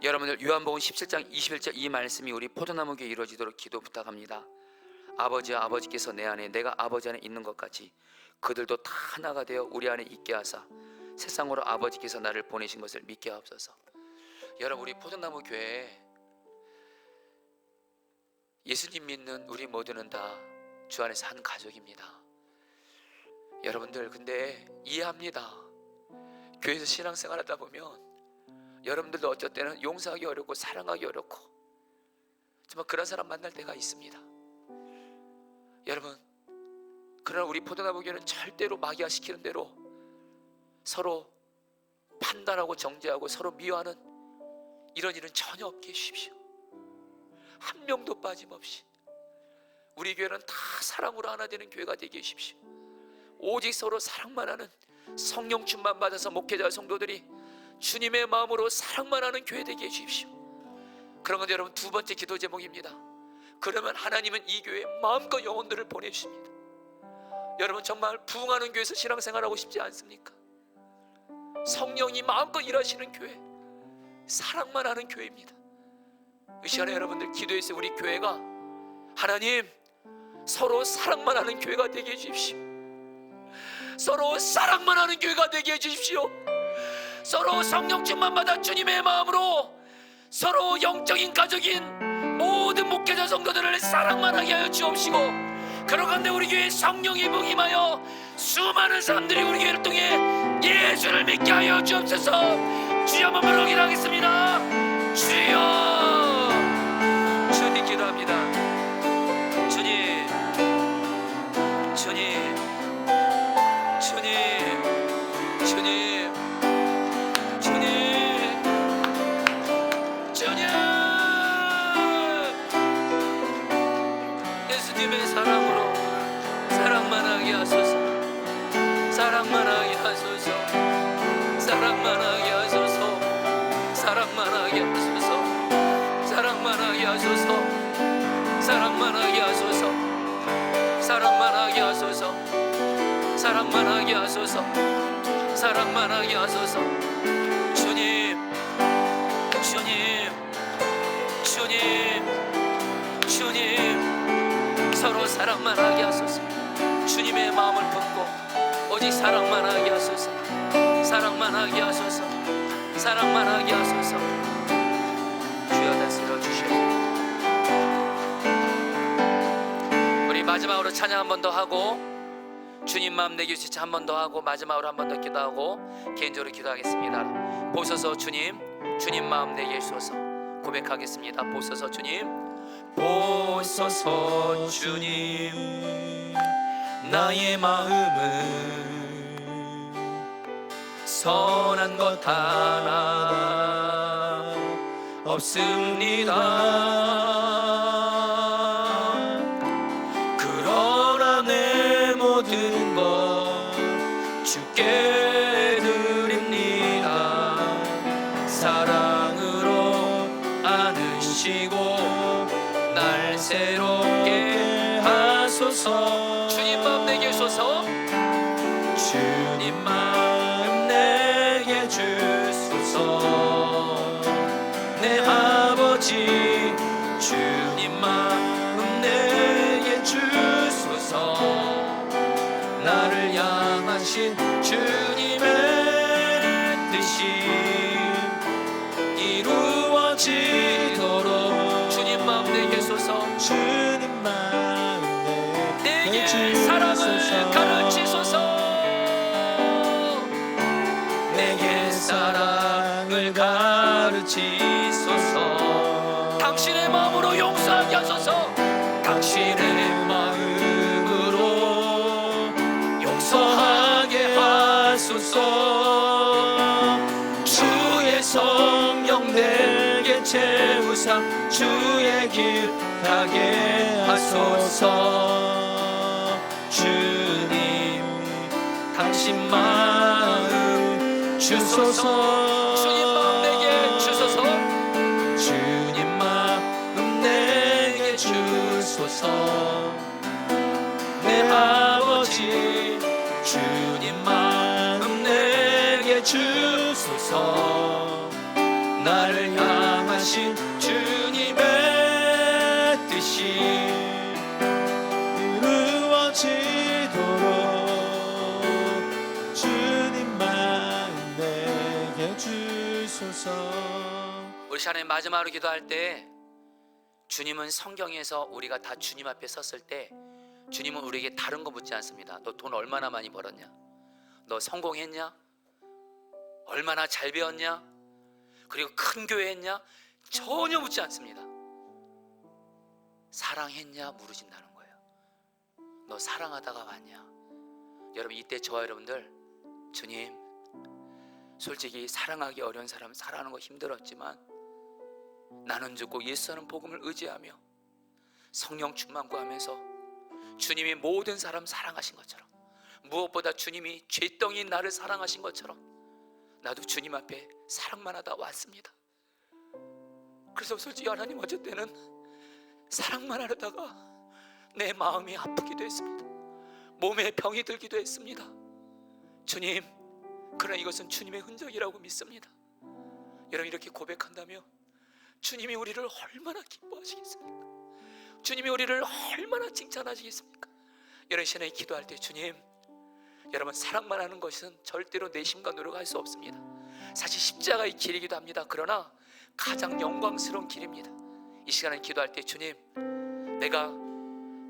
여러분들 요한복음 17장 21절 이 말씀이 우리 포도나무 교회에 이루어지도록 기도 부탁합니다. 아버지와 아버지께서 내 안에 내가 아버지 안에 있는 것 같이 그들도 다 하나가 되어 우리 안에 있게 하사 세상으로 아버지께서 나를 보내신 것을 믿게 하옵소서. 여러분 우리 포도나무 교회에 예수님 믿는 우리 모두는 다 주 안에서 한 가족입니다. 여러분들 근데 이해합니다. 교회에서 신앙생활 하다 보면 여러분들도 어쩔 때는 용서하기 어렵고 사랑하기 어렵고 정말 그런 사람 만날 때가 있습니다. 여러분 그러나 우리 포도나무 교회는 절대로 마귀화시키는 대로 서로 판단하고 정죄하고 서로 미워하는 이런 일은 전혀 없게 해주십시오. 한 명도 빠짐없이 우리 교회는 다 사랑으로 하나 되는 교회가 되게 해주십시오. 오직 서로 사랑만 하는 성령 충만 받아서 목회자 성도들이 주님의 마음으로 사랑만 하는 교회 되게 해주십시오. 그런 건 여러분 두 번째 기도 제목입니다. 그러면 하나님은 이 교회에 마음껏 영혼들을 보내주십니다. 여러분 정말 부흥하는 교회에서 신앙생활하고 싶지 않습니까? 성령이 마음껏 일하시는 교회, 사랑만 하는 교회입니다. 이 시간에 여러분들 기도해서 우리 교회가 하나님 서로 사랑만 하는 교회가 되게 해주십시오. 서로 사랑만 하는 교회가 되게 해주십시오. 서로 성령 충만 받아 주님의 마음으로 서로 영적인 가족인 모든 목회자 성도들을 사랑만 하게 하여 주옵시고 그런 가운데 우리 교회에 성령이 복임하여 수많은 사람들이 우리 교회를 통해 예수를 믿게 하여 주옵소서. 주여 한번 부르기하겠습니다. 주여. 주님 기도합니다. 주님, 주님, 주님, 주님, 주님, 주님. 예수님의 사랑으로 사랑만 하게 하소서. 사랑만 하게 하소서. 사랑만 하게 하소서. 사랑만 하게 하소서. 사랑만 하게 하소서. 사랑만 하게 하소서. 사랑만 하게 하소서. 사랑만 하게 하소서. 사랑만 하게 하소서. 주님, 주님, 주님, 주님, 서로 사랑만 하게 하소서. 주님의 마음을 품고 오직 사랑만 하게 하소서. 사랑만 하게 하소서. 사랑만 하게 하소서. 주여 다스려 주시옵소서. 우리 마지막으로 찬양 한 번 더 하고 주님 마음 내게 주시지 한 번 더 하고 마지막으로 한 번 더 기도하고 개인적으로 기도하겠습니다. 보소서 주님, 주님 마음 내게 주소서. 고백하겠습니다. 보소서 주님, 보소서 주님 나의 마음은 선한 것 하나 없습니다. 그러나 내 모든 것 주께 드립니다. 사랑으로 안으시고 날 새롭게 하소서. 주님 마음 내게 주소서. 주님 마음 내게 주소서. 내 아버지 주님 마음 내게 주소서. 나를 향하신 주님의 뜻이 이루어지도록 주님 마음 내게 주소서. 주님 마음 내게 주소서. 사랑을 가르치소서. 내게 사랑을 가르치소서. 당신의 마음으로 용서하게 하소서. 당신의 마음으로 용서하게 하소서. 주의 성령 내게 채우사 주의 길 가게 하소서. 주님 주신 마음 주소서. 주님 마음 내게 주소서. 주님 마음 내게 주소서. 내 아버지 주님 마음 내게 주소서. 나를 향하신 주님의 뜻이 이루어지도록 주님 마음 내게 주소서. 우리 시간에 마지막으로 기도할 때 주님은 성경에서 우리가 다 주님 앞에 섰을 때 주님은 우리에게 다른 거 묻지 않습니다. 너 돈 얼마나 많이 벌었냐? 너 성공했냐? 얼마나 잘 배웠냐? 그리고 큰 교회 했냐? 전혀 묻지 않습니다. 사랑했냐? 물으신다는 거예요. 너 사랑하다가 왔냐? 여러분, 이때 저와 여러분들, 주님, 솔직히 사랑하기 어려운 사람 사랑하는 거 힘들었지만 나는 죽고 예수라는 복음을 의지하며 성령 충만 구하면서 주님이 모든 사람 사랑하신 것처럼, 무엇보다 주님이 죄덩이인 나를 사랑하신 것처럼 나도 주님 앞에 사랑만 하다 왔습니다. 그래서 솔직히 하나님, 어쩔 때는 사랑만 하려다가 내 마음이 아프기도 했습니다. 몸에 병이 들기도 했습니다. 주님, 그러나 이것은 주님의 흔적이라고 믿습니다. 여러분, 이렇게 고백한다면 주님이 우리를 얼마나 기뻐하시겠습니까? 주님이 우리를 얼마나 칭찬하시겠습니까? 여러분, 시간에 기도할 때 주님, 여러분, 사랑만 하는 것은 절대로 내심과 노력할 수 없습니다. 사실 십자가의 길이기도 합니다. 그러나 가장 영광스러운 길입니다. 이 시간에 기도할 때 주님, 내가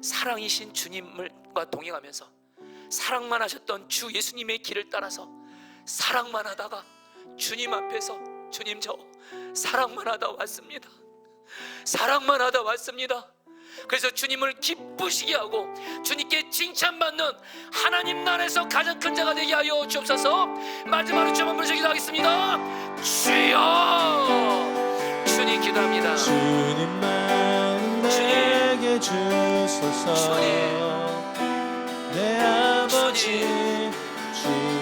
사랑이신 주님과 동행하면서 사랑만 하셨던 주 예수님의 길을 따라서 사랑만 하다가 주님 앞에서, 주님, 저 사랑만 하다 왔습니다. 사랑만 하다 왔습니다. 그래서 주님을 기쁘시게 하고 주님께 칭찬받는 하나님 나라에서 가장 큰 자가 되게 하여 주옵소서. 마지막으로 주 한번 부르시기 기도하겠습니다. 주여. 주님 기도합니다. 주님 마음 내게 주소서. 주님. 내 아버지 주님. 주님